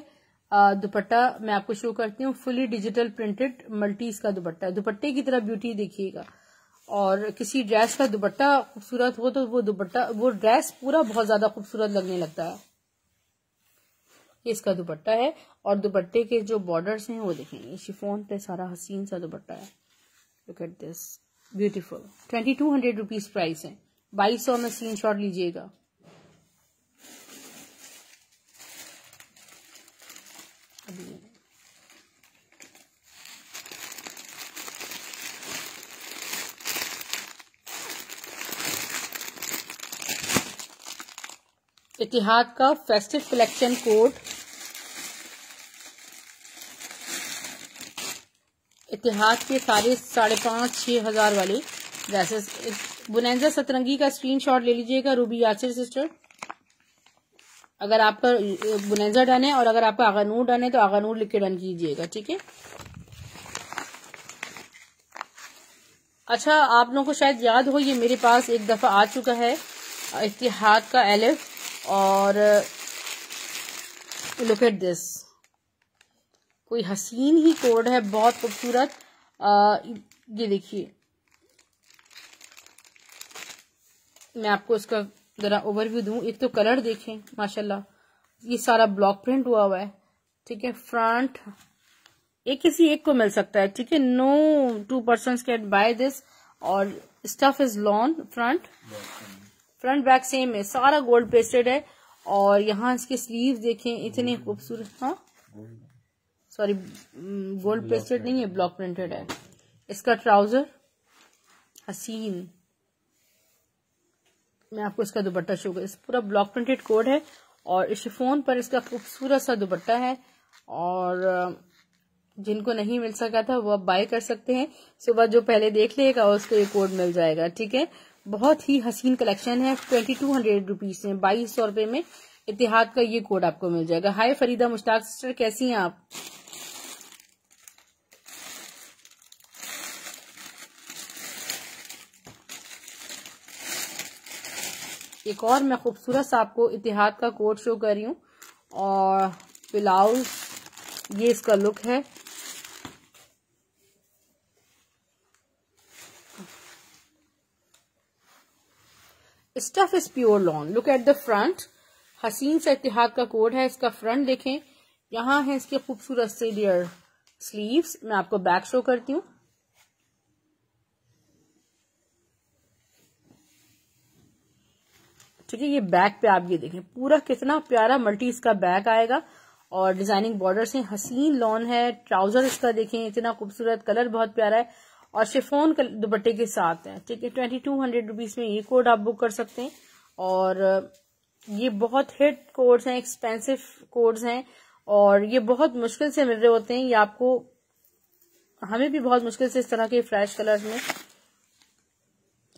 दुपट्टा मैं आपको शो करती हूँ, फुली डिजिटल प्रिंटेड मल्टी इसका दुपट्टा। दुपट्टे की तरह ब्यूटी देखिएगा, और किसी ड्रेस का दुपट्टा खूबसूरत हो तो वो ड्रेस पूरा बहुत ज्यादा खूबसूरत लगने लगता है। ये इसका दुपट्टा है, और दुपट्टे के जो बॉर्डर्स हैं वो देखेंगे, शिफॉन पे सारा हसीन सा दुपट्टा है। Look at this, beautiful. 2200 rupees price है, 2200 में स्क्रीनशॉट लीजिएगा। इतिहाद का फेस्टिव कलेक्शन कोड, इतिहाद के सारे 5,500-6 हजार वाले ड्रेसेस। बोनेंजा सतरंगी का स्क्रीनशॉट ले लीजिएगा रूबी यासिर सिस्टर, अगर आपका बोनेंजा डन है, और अगर आपका आगानूर डन है तो आगानूर लिख के डन कीजिएगा। ठीक है, अच्छा, आप लोगों को शायद याद हो, ये मेरे पास एक दफा आ चुका है, इतिहाद का एलिफ, और लुक एट दिस, कोई हसीन ही कोड है, बहुत खूबसूरत। ये देखिए, मैं आपको इसका जरा ओवरव्यू दूं। एक तो कलर देखें माशाल्लाह, ये सारा ब्लॉक प्रिंट हुआ है। ठीक है, फ्रंट एक किसी एक को मिल सकता है। ठीक है, no 2 persons can buy this, और stuff is lawn. Front back same है, सारा गोल्ड पेस्टेड है, और यहाँ इसके स्लीव देखें, इतने खूबसूरत। हाँ सॉरी, गोल्ड पेस्टेड नहीं है, ब्लॉक प्रिंटेड है। इसका ट्राउजर हसीन, मैं आपको इसका दुपट्टा शो कर, पूरा ब्लॉक प्रिंटेड कोड है, और शिफॉन पर इसका खूबसूरत सा दुपट्टा है। और जिनको नहीं मिल सका था वो अब बाय कर सकते हैं, सुबह जो पहले देख लेगा उसको ये कोड मिल जाएगा। ठीक है, बहुत ही हसीन कलेक्शन है। 2200 रुपीज में, 2200 रुपए में इतिहाद का ये कोड आपको मिल जाएगा। हाय फरीदा मुश्ताक सिस्टर, कैसी हैं आप? एक और मैं खूबसूरत सा आपको इतिहाद का कोड शो कर रही हूँ, और ब्लाउज ये इसका लुक है। Stuff is pure lawn. Look at the front, हसीन सा इतिहाद का कोड है। इसका फ्रंट देखें, यहाँ है इसके खूबसूरत से डियर स्लीव्स। मैं आपको बैक शो करती हूँ। ठीक है, ये बैक पे आप ये देखें, पूरा कितना प्यारा मल्टी इसका बैक आएगा, और डिजाइनिंग बॉर्डर से हसीन लॉन है। ट्राउजर इसका देखें, इतना खूबसूरत, कलर बहुत प्यारा है, और शिफॉन दुपट्टे के साथ है। ठीक है, 2200 रुपीज में ये कोड आप बुक कर सकते हैं, और ये बहुत हिट कोड्स हैं, एक्सपेंसिव कोड्स हैं, और ये बहुत मुश्किल से मिल रहे होते हैं। ये आपको, हमें भी बहुत मुश्किल से इस तरह के फ्रेश कलर्स में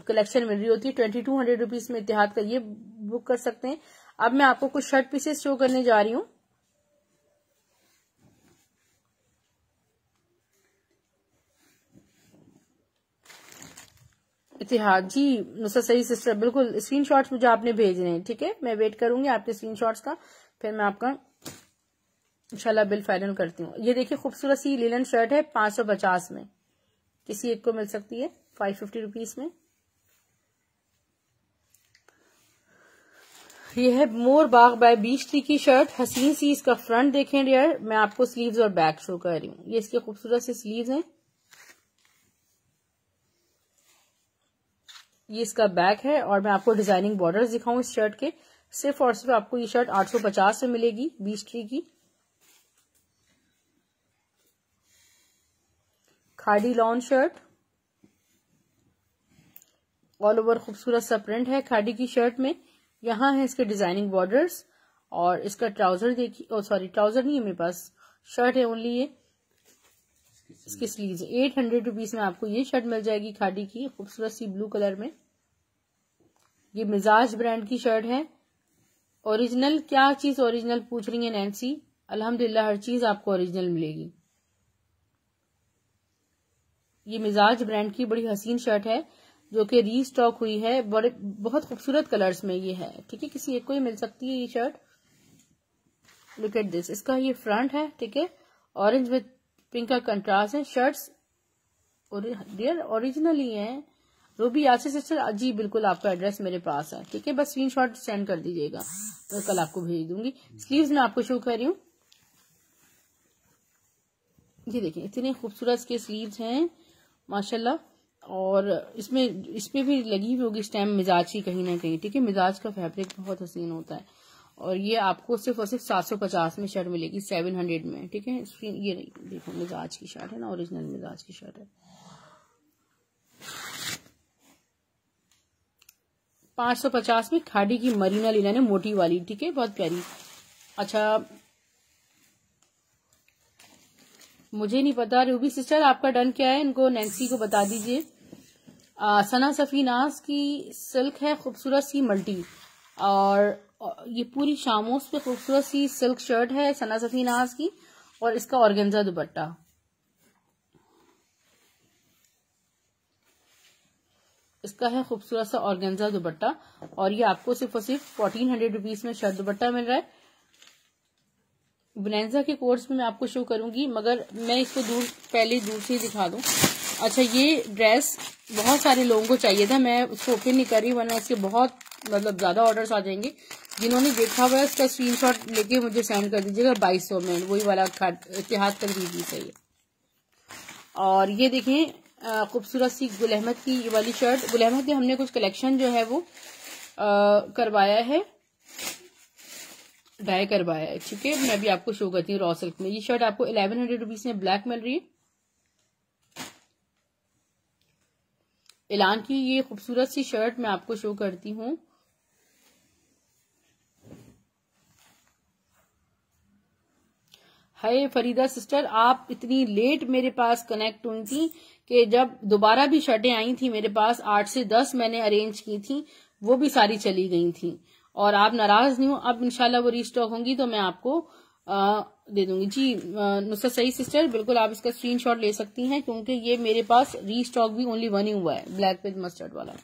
कलेक्शन मिल रही होती है। 2200 रुपीज में इतिहाद का ये बुक कर सकते हैं। अब मैं आपको कुछ शर्ट पीसेस शो करने जा रही हूँ। इतिहाद जी, नुसरत सही सिस्टर, बिल्कुल स्क्रीनशॉट्स मुझे आपने भेजने हैं, ठीक है। मैं वेट करूंगी आपके स्क्रीनशॉट्स का, फिर मैं आपका इंशाल्लाह बिल फाइनल करती हूँ। ये देखिए खूबसूरत सी लिनन शर्ट है 550 में, किसी एक को मिल सकती है 550 रुपीज में। ये है मोर बाग बाय बीच ट्री की शर्ट, हसीन सी। इसका फ्रंट देखें डियर, मैं आपको स्लीव्स और बैक शो कर रही हूँ। ये इसके खूबसूरत से स्लीव्स हैं, ये इसका बैक है, और मैं आपको डिजाइनिंग बॉर्डर्स दिखाऊं इस शर्ट के। सिर्फ और सिर्फ आपको ये शर्ट 850 में मिलेगी, बीच ट्री की khadi lawn shirt. All over खूबसूरत सा प्रिंट है खादी की शर्ट में। यहाँ है इसके डिजाइनिंग बॉर्डर्स, और इसका ट्राउजर देखिए, ओ सॉरी ट्राउजर नहीं है मेरे पास, शर्ट है ओनली ये। इसकी स्लीव्स 800 रुपीज में आपको ये शर्ट मिल जाएगी खादी की, खूबसूरत सी ब्लू कलर में। ये मिजाज ब्रांड की शर्ट है, ओरिजिनल। क्या चीज ओरिजिनल पूछ रही है नैन्सी? अल्हम्दुलिल्लाह हर चीज आपको ओरिजिनल मिलेगी। ये मिजाज ब्रांड की बड़ी हसीन शर्ट है, जो कि रीस्टॉक हुई है, बड़े बहुत खूबसूरत कलर्स में ये है, ठीक है। किसी एक को ही मिल सकती है ये शर्ट। लुक एट दिस, इसका ये फ्रंट है, ठीक है। ऑरेंज विद पिंक का कंट्रास्ट है। शर्ट्स डियर ओरिजिनल ही है। रूबी यासिर सिस्टर जी, बिल्कुल आपका एड्रेस मेरे पास है, ठीक है। बस स्क्रीनशॉट सेंड कर दीजिएगा, मैं कल आपको भेज दूंगी। स्लीव्स में आपको शो कर रही हूँ, ये देखिए इतने खूबसूरत इसके स्लीव्स हैं माशाल्लाह। और इसमें भी लगी हुई होगी स्टैम्प मिजाज की कहीं ना कहीं, ठीक है। मिजाज का फैब्रिक बहुत हसीन होता है, और ये आपको सिर्फ और सिर्फ 750 में शर्ट मिलेगी, 700 में, ठीक है। ये देखो मिजाज की शर्ट है ना, ओरिजिनल मिजाज की शर्ट है। 550 में खादी की मरीना लिनन है, मोटी वाली, ठीक है, बहुत प्यारी। अच्छा मुझे नहीं पता रूबी सिस्टर आपका डन क्या है, इनको नैन्सी को बता दीजिए। सना सफीनाज की सिल्क है, खूबसूरत सी मल्टी, और ये पूरी शामोस पे खूबसूरत सी सिल्क शर्ट है सना सफीनाज की, और इसका ऑर्गेन्जा दुपट्टा। इसका है खूबसूरत सा ऑर्गेन्जा दुपट्टा, और ये आपको सिर्फ और सिर्फ 1400 रुपीज में शर्ट दुपट्टा मिल रहा है। बोनेंजा के कोर्स में मैं आपको शो करूंगी, मगर मैं इसको पहले दूर से ही दिखा दूं। अच्छा ये ड्रेस बहुत सारे लोगों को चाहिए था, मैं उसको ओपन नहीं कर रही, वरना इसके बहुत मतलब ज्यादा ऑर्डर्स आ जाएंगे। जिन्होंने देखा हुआ है उसका स्क्रीनशॉट लेके मुझे सेंड कर दीजिएगा 2200 में, वही वाला इतिहाद तक दीजिए चाहिए। और ये देखें खूबसूरत सी गुल अहमद की ये वाली शर्ट। गुल अहमद के हमने कुछ कलेक्शन जो है वो करवाया है, डाई करवाया है, ठीक है। मैं भी आपको शो करती हूँ रॉ सिल्क में। ये शर्ट आपको 1100 रुपीज में ब्लैक मिल रही है। एलान की ये खूबसूरत सी शर्ट मैं आपको शो करती हूँ। हाय फरीदा सिस्टर, आप इतनी लेट मेरे पास कनेक्ट हुई थी कि जब दोबारा भी शर्टें आई थी मेरे पास 8 से 10 मैंने अरेंज की थी, वो भी सारी चली गई थी, और आप नाराज नहीं हो। अब इंशाल्लाह वो रीस्टॉक होंगी तो मैं आपको दे दूंगी जी। नुसरत सही सिस्टर, बिल्कुल आप इसका स्क्रीनशॉट ले सकती हैं, क्योंकि ये मेरे पास रीस्टॉक भी ओनली वन ही हुआ है, ब्लैक विद मस्टर्ड वाला,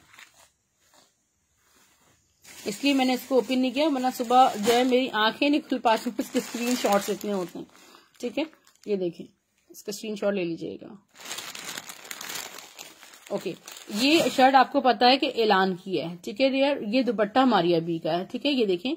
इसलिए मैंने इसको ओपन नहीं किया, वरना सुबह जो है मेरी आंखें नहीं खुल पाती, इसके स्क्रीनशॉट्स इतने होते हैं, ठीक है। ये देखें, इसका स्क्रीनशॉट ले लीजिएगा। ओके, ये शर्ट आपको पता है कि ऐलान की है, ठीक है डियर। ये दुपट्टा मारिया बी का है, ठीक है। ये देखें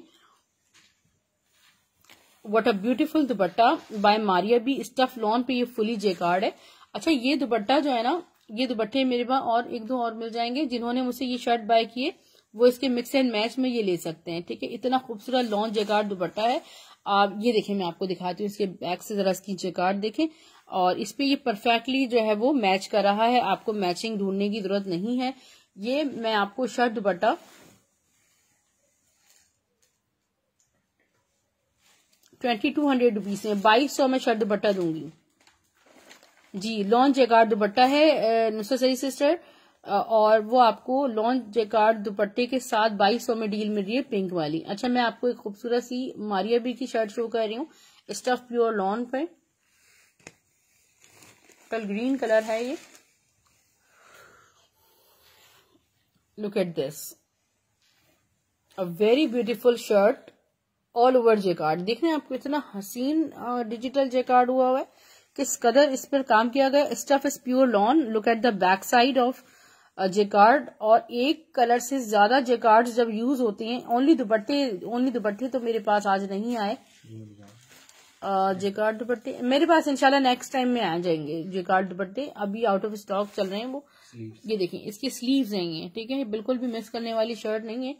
what a beautiful dupatta by Maria B, stuff lawn पे ये फुली जेकार्ड है। अच्छा ये दुपट्टा जो है ना, ये दुपट्टे मेरे पास और एक दो और मिल जाएंगे, जिन्होंने मुझसे ये शर्ट बाय किए वो इसके मिक्स एंड मैच में ये ले सकते हैं, ठीक है। इतना खूबसूरत लॉन जेकार्ड दुपट्टा है। आप ये देखें, मैं आपको दिखाती हूँ इसके बैक से, जरा इसकी जेकार्ड देखें, और इस पे ये परफेक्टली जो है वो मैच कर रहा है, आपको मैचिंग ढूंढने की जरूरत नहीं है। ये मैं आपको शर्ट दुपट्टा 2200 रुपीज में 2200 में शर्ट दुपट्टा दूंगी जी। लॉन जेकार्ड दुपट्टा है नुसरत सही सिस्टर, और वो आपको लॉन जेकार्ड दुपट्टे के साथ 2200 में डील मिल रही है, पिंक वाली। अच्छा मैं आपको एक खूबसूरत सी मारिया बी की शर्ट शो कर रही हूँ, स्टफ प्योर लॉन पे, कल ग्रीन कलर है ये, look at this, a very beautiful shirt all over jacquard. देख रहे हैं आपको इतना हसीन डिजिटल जेकार्ड हुआ हुआ है, किस कदर इस पर काम किया गया। Stuff is pure lawn. Look at the back side of jacquard. और एक कलर से ज्यादा जेकार्ड जब यूज होते हैं, ओनली दुपट्टे तो मेरे पास आज नहीं आए। जेकार्ड दुपट्टे मेरे पास इंशाल्लाह नेक्स्ट टाइम में आ जाएंगे। जेकार्ड दुपट्टे अभी आउट ऑफ स्टॉक चल रहे हैं वो। ये देखिए इसकी स्लीव्स हैं ये, ठीक है, बिल्कुल भी मिस करने वाली शर्ट नहीं है।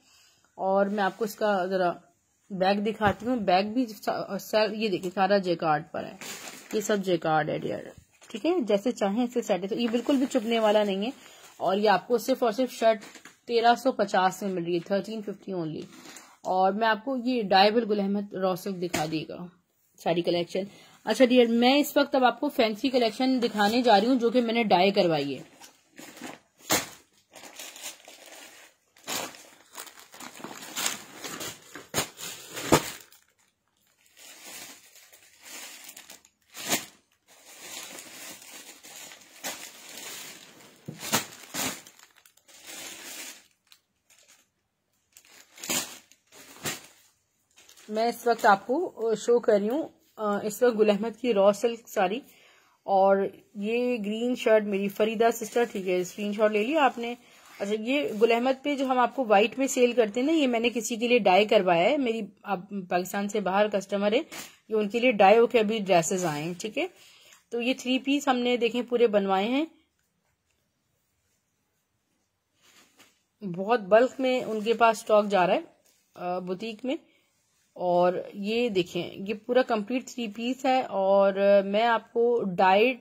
और मैं आपको इसका जरा बैग दिखाती हूँ। बैग भी ये देखिए सारा जेकार्ड पर है, ये सब जेकार्ड है डियर, ठीक है, जैसे चाहें ऐसे सेट है। तो ये बिल्कुल भी चुभने वाला नहीं है। और ये आपको सिर्फ और सिर्फ शर्ट 1350 में मिल रही है, 1350 ओनली। और मैं आपको ये dyeable Gul Ahmed raw silk दिखा देगा सारी कलेक्शन। अच्छा डियर, मैं इस वक्त अब आपको फैंसी कलेक्शन दिखाने जा रही हूँ जो कि मैंने डाई करवाई है। मैं इस वक्त आपको शो कर रही हूँ इस वक्त गुल अहमद की रॉ सिल्क साड़ी। और ये ग्रीन शर्ट मेरी फरीदा सिस्टर, ठीक है, स्क्रीनशॉट ले लिया आपने। अच्छा, ये गुल अहमद पे जो हम आपको व्हाइट में सेल करते हैं ना, ये मैंने किसी के लिए डाई करवाया है। मेरी आप पाकिस्तान से बाहर कस्टमर है, ये उनके लिए डाई होके अभी ड्रेसेस आए हैं, ठीक है। तो ये 3 पीस हमने देखें पूरे बनवाए हैं, बहुत बल्क में उनके पास स्टॉक जा रहा है बुटीक में। और ये देखें ये पूरा कंप्लीट 3 पीस है। और मैं आपको डाइड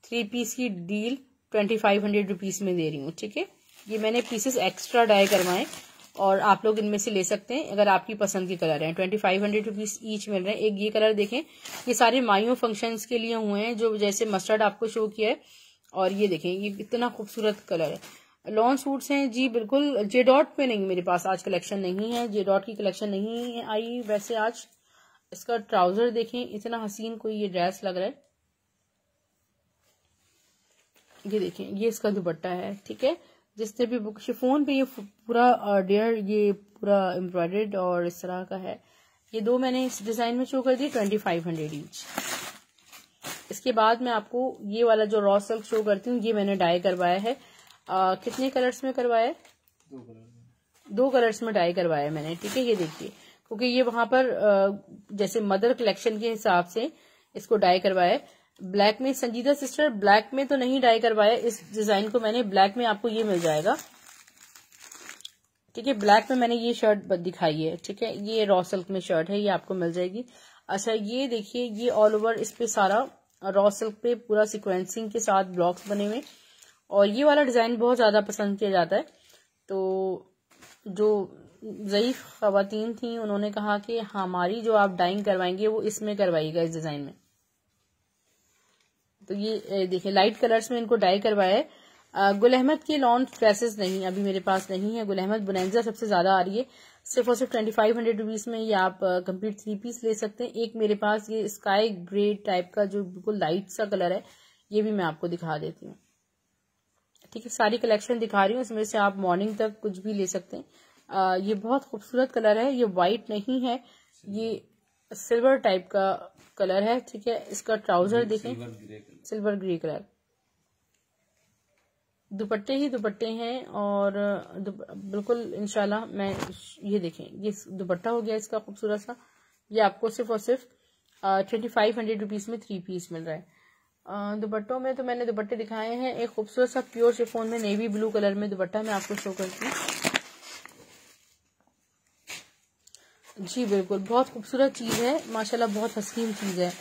3 पीस की डील 2500 रुपीज में दे रही हूँ, ठीक है। ये मैंने पीसेस एक्स्ट्रा डाई करवाए और आप लोग इनमें से ले सकते हैं अगर आपकी पसंद के कलर हैं। 2500 रुपीज ईच मिल रहे हैं। एक ये कलर देखें, ये सारे माइयों फंक्शंस के लिए हुए हैं, जो जैसे मस्टर्ड आपको शो किया है। और ये देखें ये इतना खूबसूरत कलर है। लॉन सूट्स हैं जी, बिल्कुल। जे डॉट पे नहीं, मेरे पास आज कलेक्शन नहीं है, जे डॉट की कलेक्शन नहीं आई वैसे आज। इसका ट्राउजर देखें, इतना हसीन कोई ये ड्रेस लग रहा है। ये देखें ये इसका दुपट्टा है, ठीक है। जिसने भी बुक शिफोन पे ये पूरा डियर ये पूरा एम्ब्रॉयडर्ड और इस तरह का है। ये 2 मैंने इस डिजाइन में शो कर दी 2500 ईच। इसके बाद मैं आपको ये वाला जो रॉ सिल्क शो करती हूँ, ये मैंने डाई करवाया है। कितने कलर्स में करवाया है? 2 कलर्स में डाई करवाया है मैंने, ठीक है। ये देखिए, क्योंकि ये वहां पर जैसे मदर कलेक्शन के हिसाब से इसको डाई करवाया है। ब्लैक में संजीदा सिस्टर ब्लैक में तो नहीं डाई करवाया, इस डिजाइन को मैंने ब्लैक में आपको ये मिल जाएगा, ठीक है। ब्लैक में मैंने ये शर्ट दिखाई है, ठीक है। ये रॉ सिल्क में शर्ट है, ये आपको मिल जाएगी। अच्छा, ये देखिए ये ऑल ओवर इस पे सारा रॉ सिल्क पे पूरा सिक्वेंसिंग के साथ ब्लॉक्स बने हुए। और ये वाला डिजाइन बहुत ज्यादा पसंद किया जाता है। तो जो ज़ईफ खवातीन थी उन्होंने कहा कि हमारी जो आप डाइंग करवाएंगे वो इसमें करवाइएगा, इस डिजाइन में। तो ये देखिए लाइट कलर्स में इनको डाई करवाया है। गुल अहमद के लॉन्च ड्रेसेस नहीं अभी मेरे पास नहीं है। गुल अहमद बुनेंजा सबसे ज्यादा आ रही है, सिर्फ और सिर्फ 2500 रुपीज में ये आप कंप्लीट 3 पीस ले सकते हैं। एक मेरे पास ये स्काई ग्रे टाइप का जो बिल्कुल लाइट सा कलर है, ये भी मैं आपको दिखा देती हूँ, ठीक है। सारी कलेक्शन दिखा रही हूँ, इसमें से आप मॉर्निंग तक कुछ भी ले सकते हैं। ये बहुत खूबसूरत कलर है, ये व्हाइट नहीं है, ये सिल्वर टाइप का कलर है, ठीक है। इसका ट्राउजर देखें, सिल्वर ग्रे कलर। दुपट्टे ही दुपट्टे हैं और बिल्कुल इंशाल्लाह मैं ये देखें ये दुपट्टा हो गया इसका खूबसूरत सा। ये आपको सिर्फ और सिर्फ 2500 रुपीज में 3 पीस मिल रहा है। दुपट्टों में तो मैंने दुपट्टे दिखाए हैं। एक खूबसूरत सा प्योर शिफॉन में नेवी ब्लू कलर में दुपट्टा मैं आपको शो करती हूँ जी। बिल्कुल बहुत खूबसूरत चीज है, माशाल्लाह बहुत हसीन चीज है।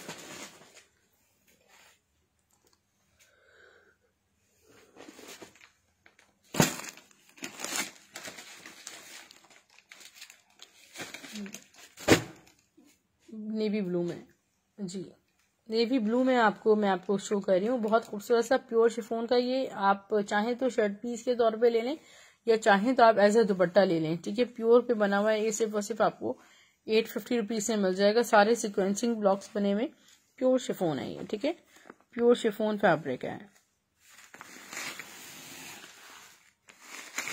नेवी ब्लू में जी, नेवी ब्लू में मैं आपको शो कर रही हूँ। बहुत खूबसूरत सा प्योर शिफॉन का ये आप चाहें तो शर्ट पीस के तौर पे ले लें या चाहें तो आप एज ए दुपट्टा ले लें, ठीक है। प्योर पे बना हुआ है, ये सिर्फ और सिर्फ आपको 850 रुपीज से मिल जाएगा। सारे सिक्वेंसिंग ब्लॉक्स बने हुए, प्योर शिफॉन है ये, ठीक है। प्योर शिफॉन फैब्रिक है।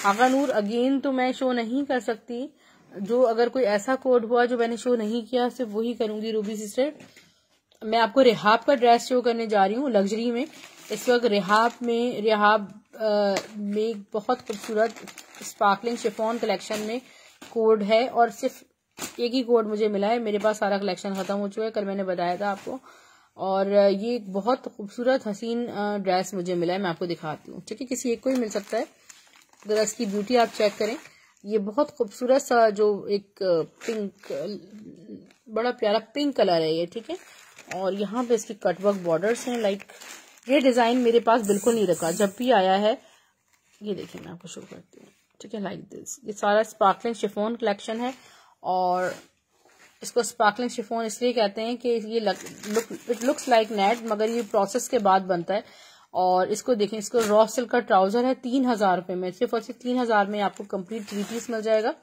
आगा नूर अगेन तो मैं शो नहीं कर सकती, जो अगर कोई ऐसा कोड हुआ जो मैंने शो नहीं किया सिर्फ वही करूंगी रूबी सिस्टर। मैं आपको रिहाब का ड्रेस शो करने जा रही हूँ लग्जरी में। इस वक्त रिहाब में बहुत खूबसूरत स्पार्कलिंग शिफॉन कलेक्शन में कोड है, और सिर्फ एक ही कोड मुझे मिला है, मेरे पास सारा कलेक्शन खत्म हो चुका है, कल मैंने बताया था आपको। और ये एक बहुत खूबसूरत हसीन ड्रेस मुझे मिला है, मैं आपको दिखाती हूँ, ठीक है। किसी एक को ही मिल सकता है, अगर इसकी ब्यूटी आप चेक करें। ये बहुत खूबसूरत सा जो एक पिंक, बड़ा प्यारा पिंक कलर है ये, ठीक है। और यहाँ पे इसकी कटवर्क बॉर्डर्स हैं। लाइक ये डिजाइन मेरे पास बिल्कुल नहीं रखा, जब भी आया है ये देखिए मैं आपको शो करती हूँ, ठीक है। लाइक दिस, ये सारा स्पार्कलिंग शिफॉन कलेक्शन है, और इसको स्पार्कलिंग शिफॉन इसलिए कहते हैं कि ये इट लुक्स लाइक नेट, मगर ये प्रोसेस के बाद बनता है। और इसको देखें, इसको रॉ सिल्क का ट्राउजर है 3000 रुपए में, सिर्फ और सिर्फ 3000 में आपको कंप्लीट 3 पीस मिल जाएगा।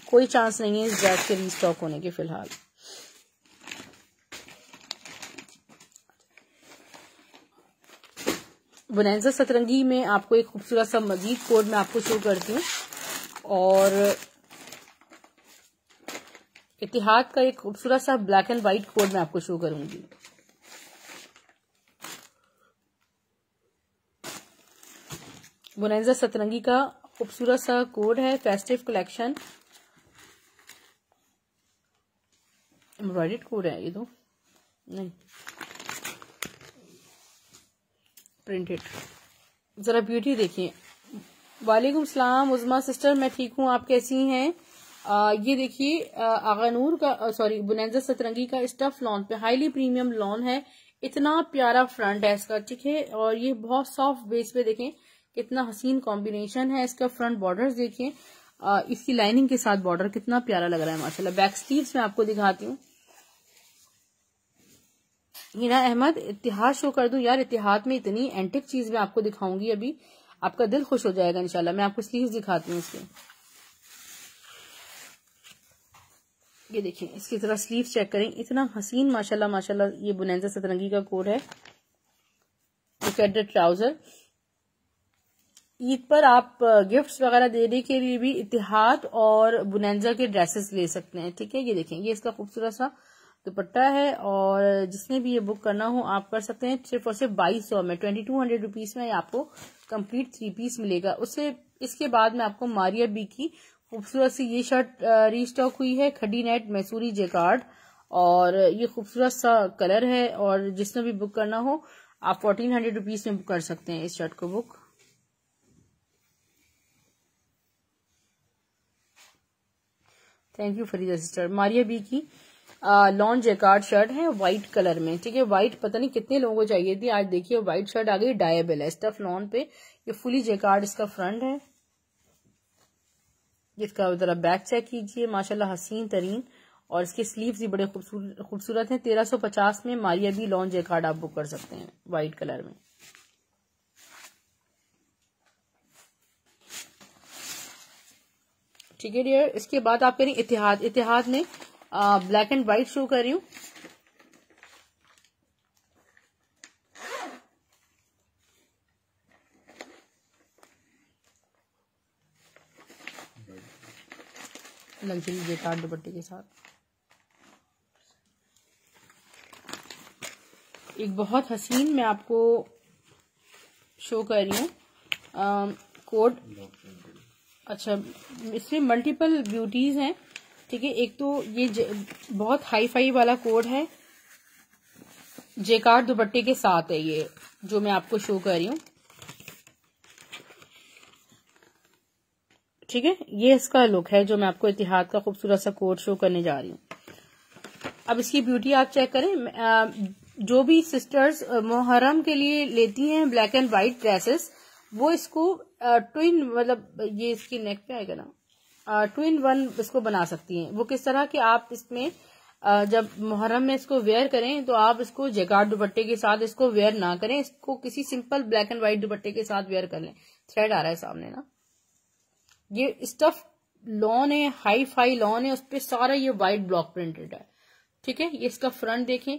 कोई चांस नहीं है इस ड्रेस के रीस्टॉक होने के फिलहाल। बोनांजा सतरंगी में आपको एक खूबसूरत सा मजीद कोड मैं आपको शो करती हूँ, और इतिहाद का एक खूबसूरत सा ब्लैक एंड व्हाइट कोड मैं आपको शो करूंगी। बोनांजा सतरंगी का खूबसूरत सा कोड है, फेस्टिव कलेक्शन, एम्ब्रॉयडर्ड कोड है ये तो नहीं, प्रिंटेड। जरा ब्यूटी देखिए। वालेकुम सलाम उज़मा सिस्टर, मैं ठीक हूँ, आप कैसी हैं? ये देखिए आगा नूर का सॉरी बोनांजा सतरंगी का स्टफ लॉन पे हाईली प्रीमियम लॉन है, इतना प्यारा फ्रंट है इसका, ठीक है। और ये बहुत सॉफ्ट बेस पे देखें कितना हसीन कॉम्बिनेशन है इसका। फ्रंट बॉर्डर्स देखिए, इसकी लाइनिंग के साथ बॉर्डर कितना प्यारा लग रहा है माशाल्लाह। बैक स्लीव्स में आपको दिखाती हूँ। हिना अहमद, इतिहाद शो कर दूं यार? इतिहाद में इतनी एंटिक चीज मैं आपको दिखाऊंगी अभी, आपका दिल खुश हो जाएगा इंशाल्लाह। मैं आपको स्लीव्स दिखाती हूँ इसके, ये देखिए इसकी तरह स्लीव्स चेक करें, इतना हसीन माशाल्लाह माशाल्लाह। ये बोनांजा सतरंगी का कोड है। Look at the trouser. Eid पर आप गिफ्ट्स वगैरह देने के लिए भी इतिहाद और बोनांजा के ड्रेसेस ले सकते हैं, ठीक है। ये देखें, ये इसका खूबसूरत सा दुपट्टा है, और जिसने भी ये बुक करना हो आप कर सकते हैं। सिर्फ और सिर्फ 2200 में 2200 रुपीज में आपको कंप्लीट 3 पीस मिलेगा। उससे इसके बाद में आपको मारिया बी की खूबसूरत सी ये शर्ट रीस्टॉक हुई है, खड्डी नेट मैसूरी जेकार्ड, और ये खूबसूरत सा कलर है। और जिसने भी बुक करना हो आप 1400 रुपीज में बुक कर सकते हैं इस शर्ट को book. Thank you Farida sister. Maria B की लॉन जेकार्ड शर्ट है व्हाइट कलर में, ठीक है। व्हाइट पता नहीं कितने लोगों को चाहिए थी, आज देखिए व्हाइट शर्ट आ गई, डायबल है स्टफ लॉन पे। ये फुली जेकार्ड इसका फ्रंट है, जिसका जरा बैक चेक कीजिए माशाल्लाह हसीन तरीन। और इसके स्लीव्स भी बड़े खूबसूरत हैं। 1350 में मारिया बी लॉन जेकार्ड आप बुक कर सकते हैं व्हाइट कलर में। ठीक है डियर। इसके बाद आप करें इतिहाद। इतिहाद में ब्लैक एंड व्हाइट शो कर रही हूँ। लग्जरी जेकार्ड दुपट्टे के साथ एक बहुत हसीन मैं आपको शो कर रही हूँ कोड। अच्छा, इसमें मल्टीपल ब्यूटीज हैं, ठीक है। एक तो ये बहुत हाई फाई वाला कोड है, जेकार्ड दुपट्टे के साथ है ये जो मैं आपको शो कर रही हूँ, ठीक है। ये इसका लुक है जो मैं आपको इतिहाद का खूबसूरत सा कोड शो करने जा रही हूँ। अब इसकी ब्यूटी आप चेक करें। जो भी सिस्टर्स मुहर्रम के लिए लेती हैं ब्लैक एंड व्हाइट ड्रेसेस, वो इसको ट्विन, मतलब ये इसकी नेक पे आएगा ना, 2-in-1 इसको बना सकती हैं। वो किस तरह कि आप इसमें जब मुहर्रम में इसको वेयर करें तो आप इसको जेकार्ड दुपट्टे के साथ इसको वेयर ना करें, इसको किसी सिंपल ब्लैक एंड व्हाइट दुपट्टे के साथ वेयर कर लें। थ्रेड आ रहा है सामने ना, ये स्टफ लॉन है, हाई फाई लॉन है, उस पर सारा ये व्हाइट ब्लॉक प्रिंटेड है, ठीक है। ये इसका फ्रंट देखें,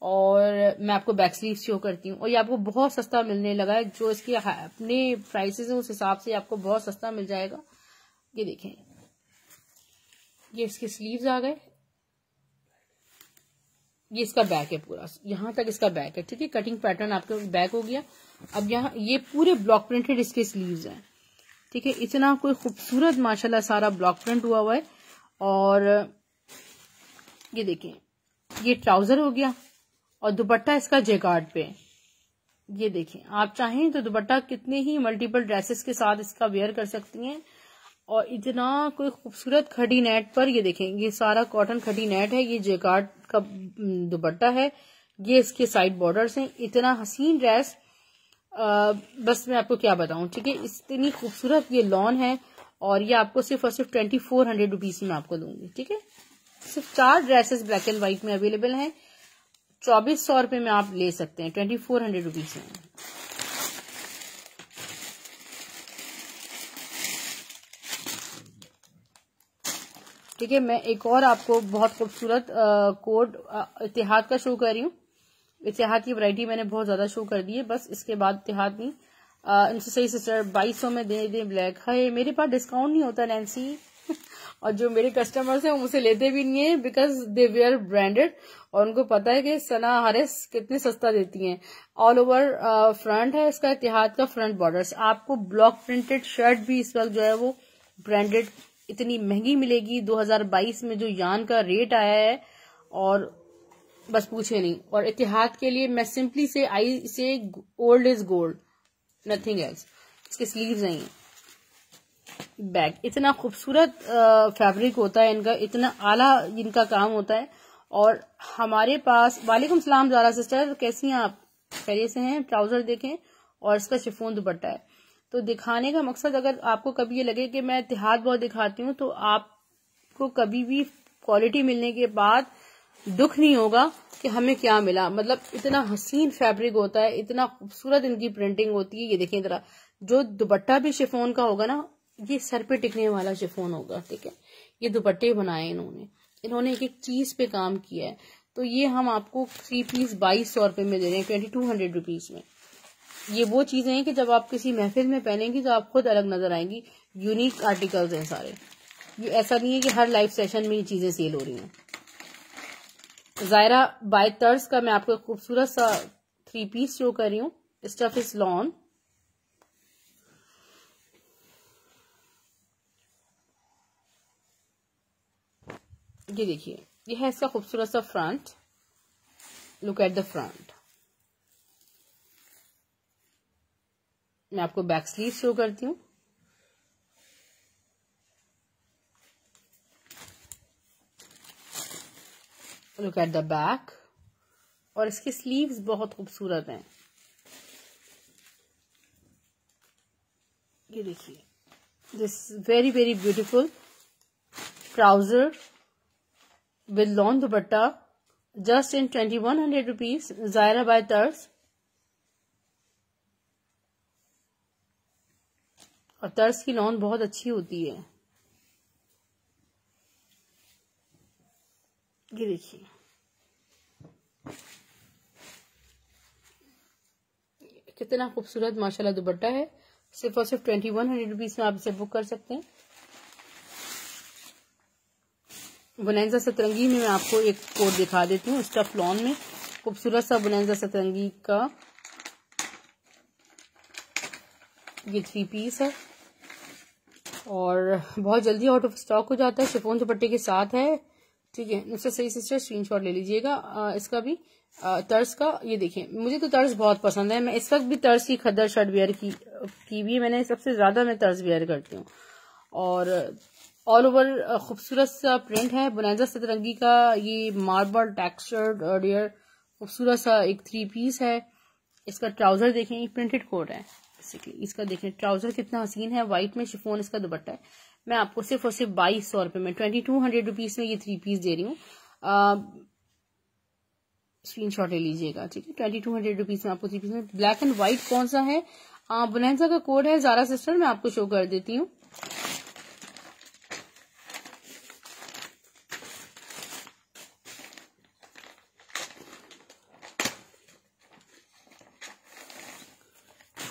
और मैं आपको बैक स्लीव शो करती हूँ। और ये आपको बहुत सस्ता मिलने लगा है, जो इसके अपने प्राइसेस है उस हिसाब से आपको बहुत सस्ता मिल जाएगा। ये देखें, ये इसके स्लीव्स आ गए, ये इसका बैक है पूरा, यहां तक इसका बैक है, ठीक है। कटिंग पैटर्न आपके बैक हो गया। अब यहाँ ये पूरे ब्लॉक प्रिंटेड इसके स्लीव्स हैं, ठीक है। इतना कोई खूबसूरत माशाल्लाह सारा ब्लॉक प्रिंट हुआ हुआ है। और ये देखें, ये ट्राउजर हो गया और दुपट्टा इसका जैकार्ड पे। ये देखें, आप चाहें तो दुपट्टा कितने ही मल्टीपल ड्रेसेस के साथ इसका वेयर कर सकती हैं। और इतना कोई खूबसूरत खड़ी नेट पर, ये देखें, ये सारा कॉटन खड़ी नेट है, ये जैकार्ड का दुपट्टा है, ये इसके साइड बॉर्डर्स हैं। इतना हसीन ड्रेस, बस मैं आपको क्या बताऊं, ठीक है। इतनी खूबसूरत ये लॉन है और ये आपको सिर्फ और सिर्फ 2400 रुपीज में आपको दूंगी, ठीक है। सिर्फ 4 ड्रेसेस ब्लैक एंड व्हाइट में अवेलेबल हैं, 2400 रुपए में आप ले सकते हैं, 2400 रुपीज में। ठीक है, मैं एक और आपको बहुत खूबसूरत कोड इतिहाद का शो कर रही हूँ। इतिहाद की वैरायटी मैंने बहुत ज्यादा शो कर दी है, बस इसके बाद इतिहाद नहीं। इनसे सही सिस्टर 2200 में दे दे ब्लैक। है मेरे पास डिस्काउंट नहीं होता नैन्सी और जो मेरे कस्टमर्स हैं वो मुझसे लेते भी नहीं है, बिकॉज दे वेयर ब्रांडेड और उनको पता है कि सना हारिस कितने सस्ता देती हैं। ऑल ओवर फ्रंट है इसका इतिहाद का फ्रंट बॉर्डर्स। आपको ब्लॉक प्रिंटेड शर्ट भी इस वक्त जो है वो ब्रांडेड इतनी महंगी मिलेगी 2022 में, जो यान का रेट आया है और बस पूछे नहीं। और इतिहाद के लिए मैं सिंपली से आई से old is gold, nothing else. इसके स्लीव्स नहीं, बैक इतना खूबसूरत फैब्रिक होता है इनका, इतना आला इनका काम होता है। और हमारे पास, वालेकुम सलाम ज़ारा सिस्टर, कैसी हैं आप, खैरियत से हैं। ट्राउजर देखें और इसका शिफॉन दुपट्टा है। तो दिखाने का मकसद, अगर आपको कभी ये लगे कि मैं इतिहाद बहुत दिखाती हूँ, तो आपको कभी भी क्वालिटी मिलने के बाद दुख नहीं होगा कि हमें क्या मिला। मतलब इतना हसीन फैब्रिक होता है, इतना खूबसूरत इनकी प्रिंटिंग होती है। ये देखें जरा, जो दुपट्टा भी शिफॉन का होगा ना, ये सर पे टिकने वाला शिफॉन होगा, ठीक है। ये दुपट्टे बनाए इन्होंने एक एक चीज पे काम किया है। तो ये हम आपको 3 पीस 2200 रुपए में दे रहे हैं, 2200 रुपीज में। ये वो चीजें हैं कि जब आप किसी महफिल में पहनेंगी तो आप खुद अलग नजर आएंगी। यूनिक आर्टिकल्स हैं सारे, ये ऐसा नहीं है कि हर लाइव सेशन में ये चीजें सेल हो रही हैं। जायरा बाय तर्ज का मैं आपको खूबसूरत सा 3 पीस शो कर रही हूँ। स्टफ इज लॉन, ये देखिए, ये है इसका खूबसूरत सा front. Look at the front. मैं आपको बैक स्लीव शो करती हूँ। Look at the back. और इसके स्लीव्स बहुत खूबसूरत हैं, ये देखिए, this very very beautiful trouser with lawn dupatta, just in 2100 rupees. Zaira by Tarz. और तर्ज की लॉन बहुत अच्छी होती है, ये देखिए। कितना खूबसूरत माशाल्लाह दुपट्टा है। सिर्फ और सिर्फ 2100 रुपीज में आप इसे बुक कर सकते हैं। बोनेंजा सतरंगी में मैं आपको एक कोड दिखा देती हूँ। स्टफ लॉन में खूबसूरत सा बोनेंजा सतरंगी का ये 3 पीस है और बहुत जल्दी आउट ऑफ स्टॉक हो जाता है। शिफॉन दुपट्टे के साथ है, ठीक है। उससे सही सिस्टर स्क्रीनशॉट ले लीजिएगा इसका भी तर्ज का। ये देखें, मुझे तो तर्ज बहुत पसंद है। मैं इस वक्त भी तर्ज की खद्दर शर्ट वेयर की भी मैंने सबसे ज्यादा मैं तर्ज वेयर करती हूँ। और ऑल ओवर खूबसूरत सा प्रिंट है बोनेंजा सतरंगी का। ये मार्बल टेक्सचर्ड और डियर खूबसूरत सा एक 3 पीस है। इसका ट्राउजर देखें, ये प्रिंटेड कोट है बेसिकली। इसका देखें ट्राउजर कितना हसीन है, व्हाइट में शिफॉन इसका दुपट्टा है। मैं आपको सिर्फ और सिर्फ 2200 रुपए में 2200 रुपीज में ये 3 पीस दे रही हूँ। स्क्रीनशॉट ले लीजिएगा, ठीक है। 2200 रुपीज में आपको 3 पीस में। ब्लैक एंड व्हाइट कौन सा है, बोनेंजा का कोड है ज़ारा सिस्टर, मैं आपको शो कर देती हूँ।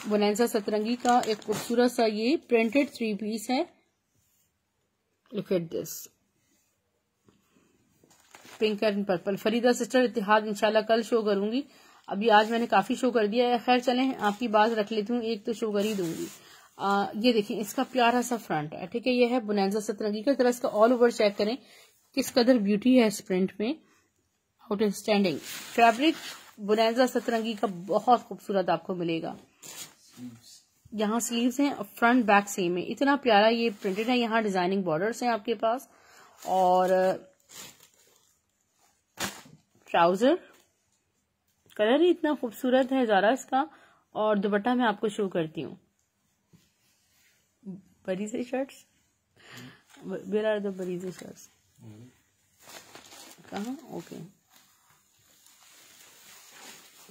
बोनांजा सतरंगी का एक खूबसूरत सा ये प्रिंटेड 3 पीस है। Look at this, pink and purple. Farida sister इतिहाद इंशाल्लाह कल शो करूंगी, अभी आज मैंने काफी शो कर दिया है। खैर चलें, आपकी बात रख लेती हूँ, एक तो शो कर ही दूंगी। ये देखिए इसका प्यारा सा फ्रंट है, ठीक है। ये है बोनांजा सतरंगी का। तरह इसका ऑल ओवर चेक करें किस कदर ब्यूटी है इस प्रिंट में, आउटस्टैंडिंग। फैब्रिक बोनांजा सतरंगी का बहुत खूबसूरत आपको मिलेगा। यहाँ स्लीव्स हैं, फ्रंट बैक सेम है। इतना प्यारा ये प्रिंटेड है। यहाँ डिजाइनिंग बॉर्डर्स हैं आपके पास, और ट्राउजर कलर ही इतना खूबसूरत है ज़रा इसका। और दुपट्टा मैं आपको शो करती हूँ। Bareeze shirts, where are the Bareeze shirts? कहाँ? ओके,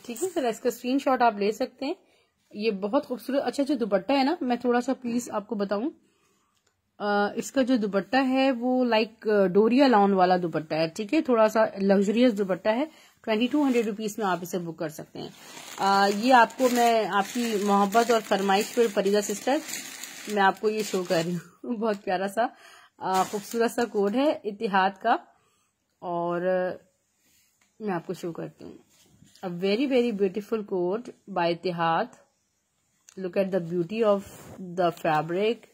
ठीक है सर, इसका स्क्रीनशॉट आप ले सकते हैं। ये बहुत खूबसूरत। अच्छा, जो दुपट्टा है ना, मैं थोड़ा सा प्लीज आपको बताऊं, इसका जो दुपट्टा है वो लाइक डोरिया लॉन वाला दुपट्टा है, ठीक है। थोड़ा सा लग्जरियस दुपट्टा है। 2200 रुपीज में आप इसे बुक कर सकते हैं। ये आपको मैं आपकी मोहब्बत और फरमाइश पर फरीदा सिस्टर मैं आपको ये शो कर रही हूँ। बहुत प्यारा सा खूबसूरत सा कोड है इतिहाद का, और मैं आपको शो करती हूँ। A very very beautiful code by Ittehad. Look at the beauty of the fabric.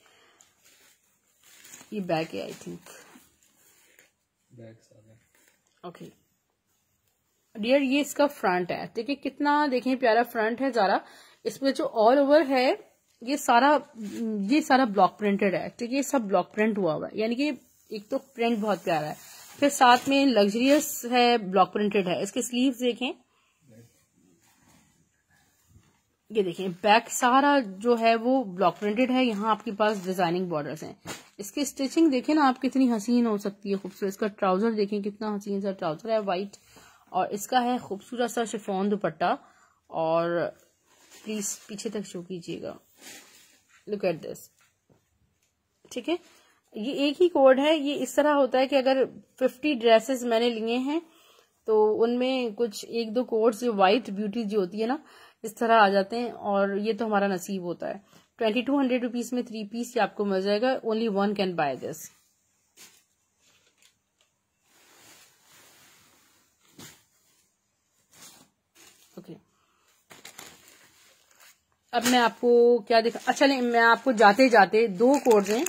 ये बैक है आई थिंक, ओके डियर। ये इसका फ्रंट है, ठीक है। कितना देखें प्यारा फ्रंट है ज़रा। इसमें जो ऑल ओवर है ये सारा ब्लॉक प्रिंटेड है, ठीक है। सब ब्लॉक प्रिंट हुआ हुआ है, यानी कि एक तो प्रिंट बहुत प्यारा है, फिर साथ में लग्जरियस है, ब्लॉक प्रिंटेड है। इसके स्लीव्स देखें, ये देखें बैक सारा जो है वो ब्लॉक प्रिंटेड है। यहाँ आपके पास डिजाइनिंग बॉर्डर्स हैं। इसकी स्टिचिंग देखें ना आप, कितनी हसीन हो सकती है, खूबसूरत। इसका ट्राउजर देखें कितना हसीन सा ट्राउजर है, वाइट, और इसका है खूबसूरत सा शिफॉन दुपट्टा। और प्लीज पीछे तक शो कीजिएगा, लुक एट दिस, ठीक है। ये एक ही कोड है। ये इस तरह होता है कि अगर 50 ड्रेसेस मैंने लिए हैं तो उनमें कुछ एक दो कोड्स जो व्हाइट ब्यूटी जो होती है ना, इस तरह आ जाते हैं, और ये तो हमारा नसीब होता है। 2200 रुपीज में 3 पीस आपको मिल जाएगा। Only one can buy this. Okay, अब मैं आपको क्या दिखा। अच्छा नहीं, मैं आपको जाते जाते 2 कोड्स हैं।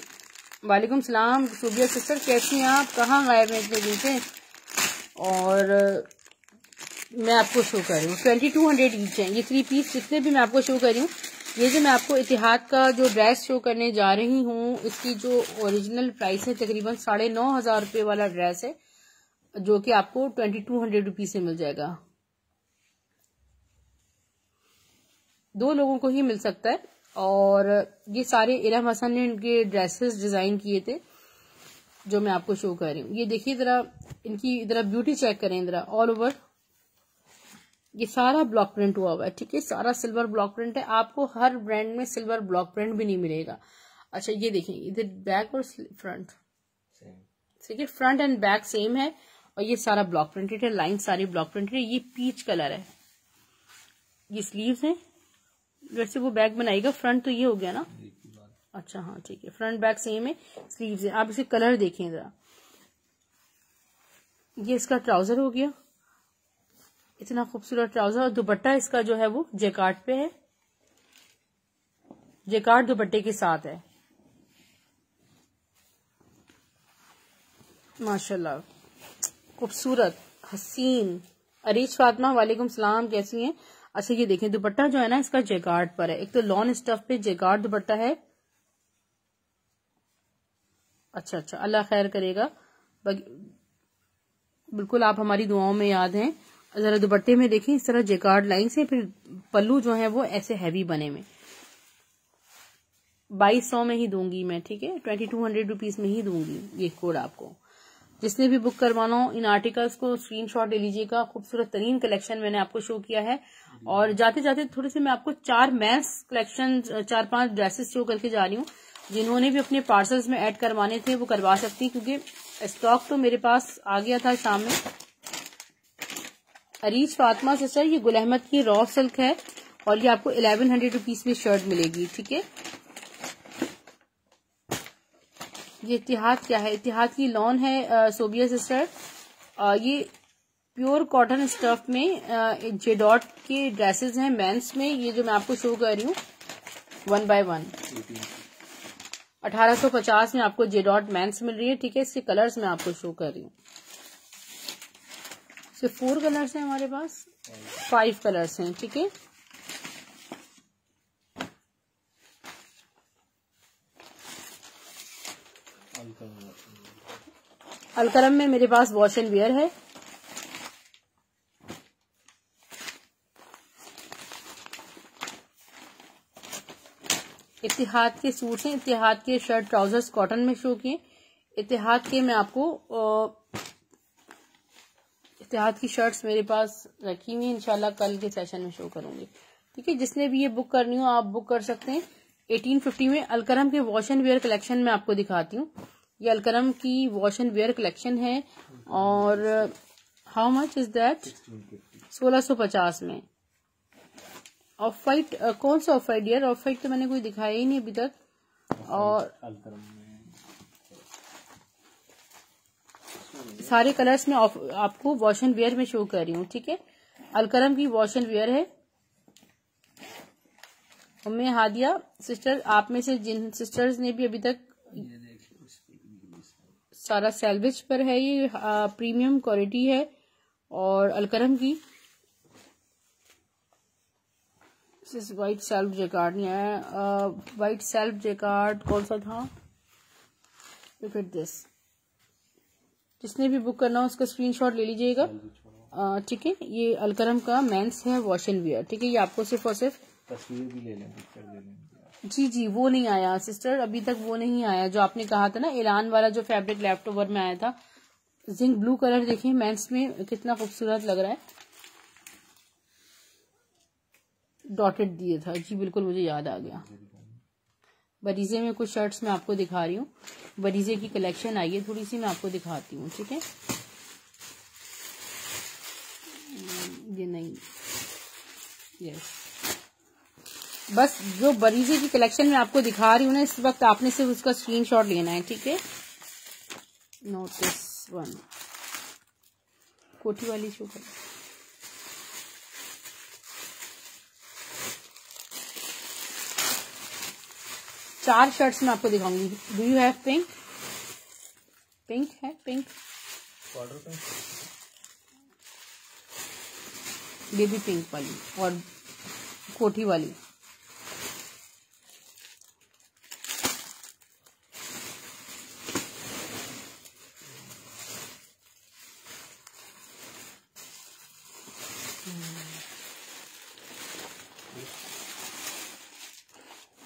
वालेकुम सलाम सूबिया सिस्टर, कैसी हैं आप? कहाँ गायब हैं इतने दिन से? और मैं आपको शो कर रही हूँ 2200 ईच है ये 3 पीस जितने भी मैं आपको शो कर रही हूँ। ये जो मैं आपको इतिहाद का जो ड्रेस शो करने जा रही हूँ, इसकी जो ओरिजिनल प्राइस है तकरीबन 9,500 रुपये वाला ड्रेस है, जो कि आपको 2200 रुपीज से मिल जाएगा। 2 लोगों को ही मिल सकता है। और ये सारे इरम हसन ने इनके ड्रेसेस डिजाइन किए थे जो मैं आपको शो कर रही हूँ। ये देखिए जरा, इनकी जरा ब्यूटी चेक करें जरा। ऑल ओवर ये सारा ब्लॉक प्रिंट हुआ हुआ है, ठीक है। सारा सिल्वर ब्लॉक प्रिंट है। आपको हर ब्रांड में सिल्वर ब्लॉक प्रिंट भी नहीं मिलेगा। अच्छा ये देखें, इधर बैक और फ्रंट, ठीक है, फ्रंट एंड बैक सेम है। और ये सारा ब्लॉक प्रिंटेड है, लाइन सारी ब्लॉक प्रिंटेड है। ये पीच कलर है। ये स्लीव्स है, वैसे वो बैक बनाएगा, फ्रंट तो ये हो गया ना। अच्छा हाँ ठीक है, फ्रंट बैक सेम है, स्लीव्स है। आप इसे कलर देखें जरा। ये इसका ट्राउजर हो गया, इतना खूबसूरत ट्राउजर। और दुपट्टा इसका जो है वो जेकार्ड पे है, जेकार्ड दुपट्टे के साथ है। माशाल्लाह खूबसूरत हसीन। अरीज फातिमा वालेकुम सलाम, कैसी हैं? अच्छा ये देखें, दुपट्टा जो है ना इसका जेकार्ड पर है। एक तो लॉन स्टफ पे जेकार्ड दुपट्टा है। अच्छा अच्छा, अल्लाह खैर करेगा, बिल्कुल आप हमारी दुआओं में याद हैं। जरा दुपट्टे में देखें, इस तरह जेकार्ड लाइन से, फिर पल्लू जो है वो ऐसे हैवी बने में। 2200 में ही दूंगी मैं, ठीक है, 2200 रुपीज में ही दूंगी ये कोड आपको। जिसने भी बुक करवाना हो इन आर्टिकल्स को स्क्रीनशॉट ले लीजिएगा। खूबसूरत तरीन कलेक्शन मैंने आपको शो किया है। और जाते जाते थोड़े से मैं आपको 4 मेंस कलेक्शन, 4-5 ड्रेसेस शो करके जा रही हूँ। जिन्होंने भी अपने पार्सल्स में ऐड करवाने थे वो करवा सकती, क्योंकि स्टॉक तो मेरे पास आ गया था शाम में। अरीज फातिमा सिस्टर, ये गुल अहमद की रॉ सिल्क है और ये आपको 1100 रुपीज में शर्ट मिलेगी। ठीक है, ये इतिहाद क्या है? इतिहाद की लॉन है सोबिया सिस्टर। ये प्योर कॉटन स्टफ में जे डॉट के ड्रेसेस हैं मेंस में। ये जो मैं आपको शो कर रही हूँ 1 by 1 1850 में आपको जे डॉट मेंस मिल रही है। ठीक है, इसके कलर्स मैं आपको शो कर रही हूँ। सिर्फ 4 कलर्स हैं हमारे पास, 5 कलर्स हैं। ठीक है, अलकरम में मेरे पास वॉश एंड वेयर है। इतिहाद के सूट्स हैं, इतिहाद के शर्ट ट्राउजर्स कॉटन में शो किए। इतिहाद के मैं आपको इतिहाद की शर्ट्स मेरे पास रखी हुई, इंशाल्लाह कल के सेशन में शो करूंगी। ठीक है, जिसने भी ये बुक करनी हो आप बुक कर सकते हैं। 1850 में अलकरम के वॉश एंड वेयर कलेक्शन में आपको दिखाती हूँ। ये अलकरम की वॉश एंड वेयर कलेक्शन है और हाउ मच इज दैट? 1650 में। ऑफ वाइट कौन सा off white dear? Off white तो मैंने कोई दिखाया ही नहीं अभी तक। और सारे कलर्स में आपको वॉश एंड वेयर में शो कर रही हूँ। ठीक है, अलकरम की वॉश एंड वेयर है। उम्मे हादिया सिस्टर, आप में से जिन सिस्टर्स ने भी अभी तक सारा सैल्वेज पर है, ये प्रीमियम क्वालिटी है। और अलकरम की व्हाइट सेल्फ जैकार्ड नहीं आया। व्हाइट सेल्फ जैकार्ड कौन सा था? Look at this. जिसने भी बुक करना हो उसका स्क्रीनशॉट ले लीजिएगा। ठीक है, ये अलकरम का मेंस है वॉश एंड वेयर। ठीक है, ये आपको सिर्फ और सिर्फ तस्वीर भी ले लें, पिक्चर ले लें। जी वो नहीं आया सिस्टर, अभी तक वो नहीं आया जो आपने कहा था ना, ईरान वाला जो फैब्रिक लेफ्ट ओवर में आया था। जिंक ब्लू कलर देखिए मेंस में कितना खूबसूरत लग रहा है, डॉटेड दिए था। जी बिल्कुल, मुझे याद आ गया। बरीजे में कुछ शर्ट्स मैं आपको दिखा रही हूँ। बरीजे की कलेक्शन आई है थोड़ी सी, मैं आपको दिखाती हूँ। ठीक है, ये नहीं, यस, बस जो बरीजे की कलेक्शन मैं आपको दिखा रही हूँ ना इस वक्त, आपने सिर्फ उसका स्क्रीनशॉट लेना है। ठीक है, नोटिस 1 कोठी वाली शो कर। चार शर्ट्स मैं आपको दिखाऊंगी। Do you have pink? Pink है? पिंक बेबी पिंक वाली और कोठी वाली।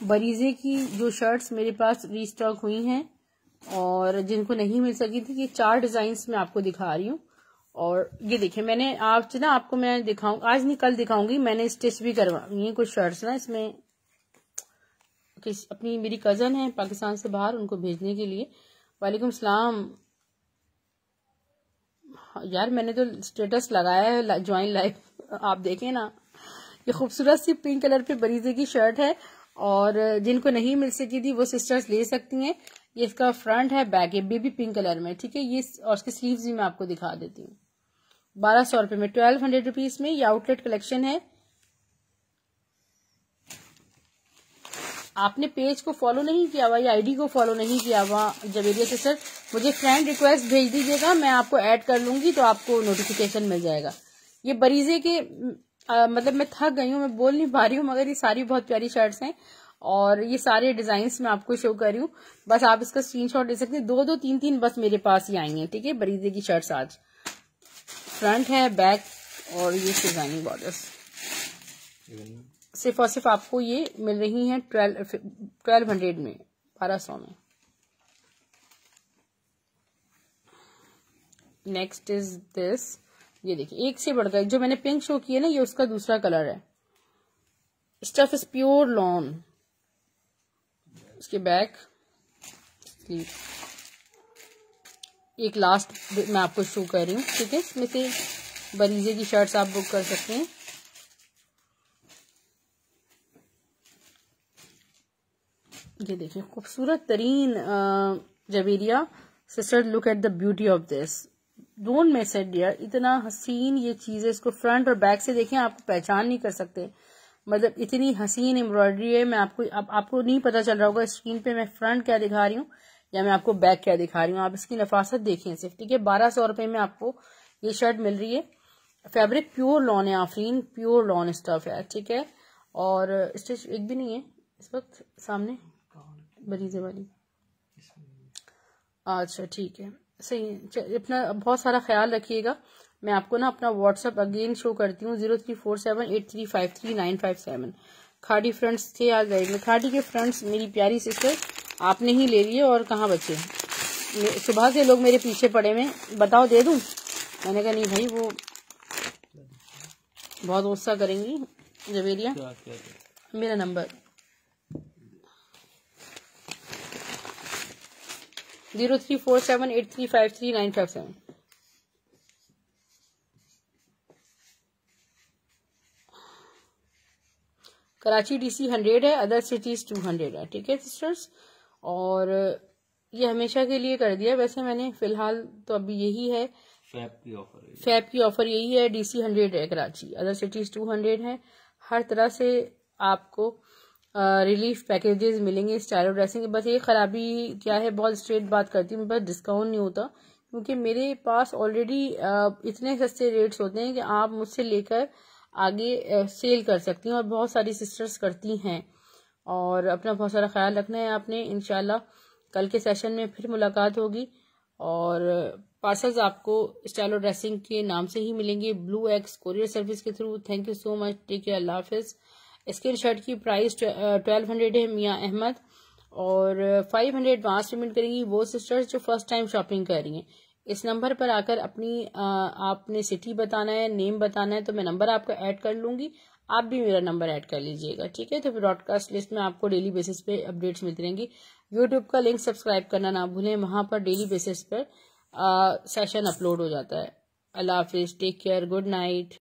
बरीजे की जो शर्ट्स मेरे पास रीस्टॉक हुई हैं और जिनको नहीं मिल सकी थी, ये 4 डिजाइन्स मैं आपको दिखा रही हूँ। और ये देखिए, मैंने आज ना आपको मैं दिखाऊं, आज नहीं कल दिखाऊंगी, मैंने स्टिच भी करवाई है कुछ शर्ट्स ना इसमें। अपनी मेरी कजन है पाकिस्तान से बाहर, उनको भेजने के लिए। वालेकुम सलाम यार, मैंने तो स्टेटस लगाया है ज्वाइन लाइव, आप देखें ना। ये खूबसूरत सी पिंक कलर पे बरीजे की शर्ट है और जिनको नहीं मिल सकी थी वो सिस्टर्स ले सकती हैं। ये इसका फ्रंट है, बैक है बेबी पिंक कलर में। ठीक है, ये और इसके स्लीव्स भी मैं आपको दिखा देती हूँ। 1200 रुपए में, 1200 रुपीज में ये आउटलेट कलेक्शन है। आपने पेज को फॉलो नहीं किया हुआ या आईडी को फॉलो नहीं किया हुआ जवेरिया सिस्टर, मुझे फ्रेंड रिक्वेस्ट भेज दीजिएगा, मैं आपको ऐड कर लूंगी तो आपको नोटिफिकेशन मिल जाएगा। ये बरीजे के मतलब मैं थक गई हूँ, मैं बोल नहीं पा रही हूँ, मगर ये सारी बहुत प्यारी शर्ट्स हैं और ये सारे डिजाइन्स मैं आपको शो कर रही हूँ। बस आप इसका स्क्रीनशॉट ले सकते हैं। 2-2, 3-3 बस मेरे पास ही आएंगे। ठीक है, बरीजे की शर्ट्स आज फ्रंट है, बैक और ये डिजाइनिंग बॉर्डर्स। सिर्फ और सिर्फ आपको ये मिल रही हैं 1200 में, 1200 में। नेक्स्ट इज दिस, ये देखिए एक से बढ़कर, जो मैंने पिंक शो किया ना ये उसका दूसरा कलर है। Stuff is pure lawn. उसके बैक एक लास्ट मैं आपको शो कर रही हूँ। ठीक है, इसमें से बरीजे की शर्ट्स आप बुक कर सकते हैं। ये देखिए खूबसूरत तरीन Javeria. Sister look at the beauty of this, don't miss it dear. इतना हसीन ये चीजें, इसको फ्रंट और बैक से देखें आपको पहचान नहीं कर सकते, मतलब इतनी हसीन एम्ब्रॉयडरी है। मैं आपको नहीं पता चल रहा होगा स्क्रीन पे मैं फ्रंट क्या दिखा रही हूँ या मैं आपको बैक क्या दिखा रही हूँ। आप इसकी नफासत देखें सिर्फ, ठीक है। 1200 रुपए में आपको ये शर्ट मिल रही है। फैब्रिक प्योर लॉन है आफरीन, प्योर लॉन स्टफ है, ठीक है। और स्टिच एक भी नहीं है इस वक्त सामने बरीजे वाली। अच्छा ठीक है, सही है। अपना बहुत सारा ख्याल रखिएगा। मैं आपको ना अपना व्हाट्सएप अगेन शो करती हूँ, 034783535957। खाड़ी फ्रेंड्स थे आज लाइव में। खाड़ी के फ्रेंड्स मेरी प्यारी सिस्टर आपने ही ले लिए और कहाँ बचे। सुबह से लोग मेरे पीछे पड़े में, बताओ दे दूं। मैंने कहा नहीं भाई, वो बहुत गुस्सा करेंगी जवेरिया। मेरा नंबर 034783535957। कराची DC 100 है, अदर सिटीज 200 है, ठीक है सिस्टर्स। और ये हमेशा के लिए कर दिया वैसे मैंने, फिलहाल तो अभी यही है। फैब की ऑफर यही है। DC 100 है कराची, अदर सिटीज 200 है। हर तरह से आपको रिलीफ पैकेजेस मिलेंगे स्टाइल ड्रेसिंग। बस ये खराबी क्या है, बहुत स्ट्रेट बात करती हूँ, बस डिस्काउंट नहीं होता क्योंकि मेरे पास ऑलरेडी इतने सस्ते रेट्स होते हैं कि आप मुझसे लेकर आगे सेल कर सकती हैं, और बहुत सारी सिस्टर्स करती हैं। और अपना बहुत सारा ख्याल रखना है आपने। इंशाल्लाह कल के सेशन में फिर मुलाकात होगी, और पार्सल्स आपको स्टाइल ड्रेसिंग के नाम से ही मिलेंगे, ब्लू एक्स कोरियर सर्विस के through. Thank you so much, take care, अल्लाह हाफिज। स्किन शर्ट की प्राइस 1200 है मियाँ अहमद, और 500 एडवांस पेमेंट करेंगी वो सिस्टर्स जो फर्स्ट टाइम शॉपिंग कर रही हैं। इस नंबर पर आकर अपनी आपने सिटी बताना है, नेम बताना है, तो मैं नंबर आपका ऐड कर लूंगी, आप भी मेरा नंबर ऐड कर लीजिएगा, ठीक है। तो ब्रॉडकास्ट लिस्ट में आपको डेली बेसिस पे अपडेट्स मिलती रहेंगी। यूट्यूब का लिंक सब्सक्राइब करना ना भूलें, वहां पर डेली बेसिस पर सेशन अपलोड हो जाता है। अल्लाह हाफिज, टेक केयर, गुड नाइट।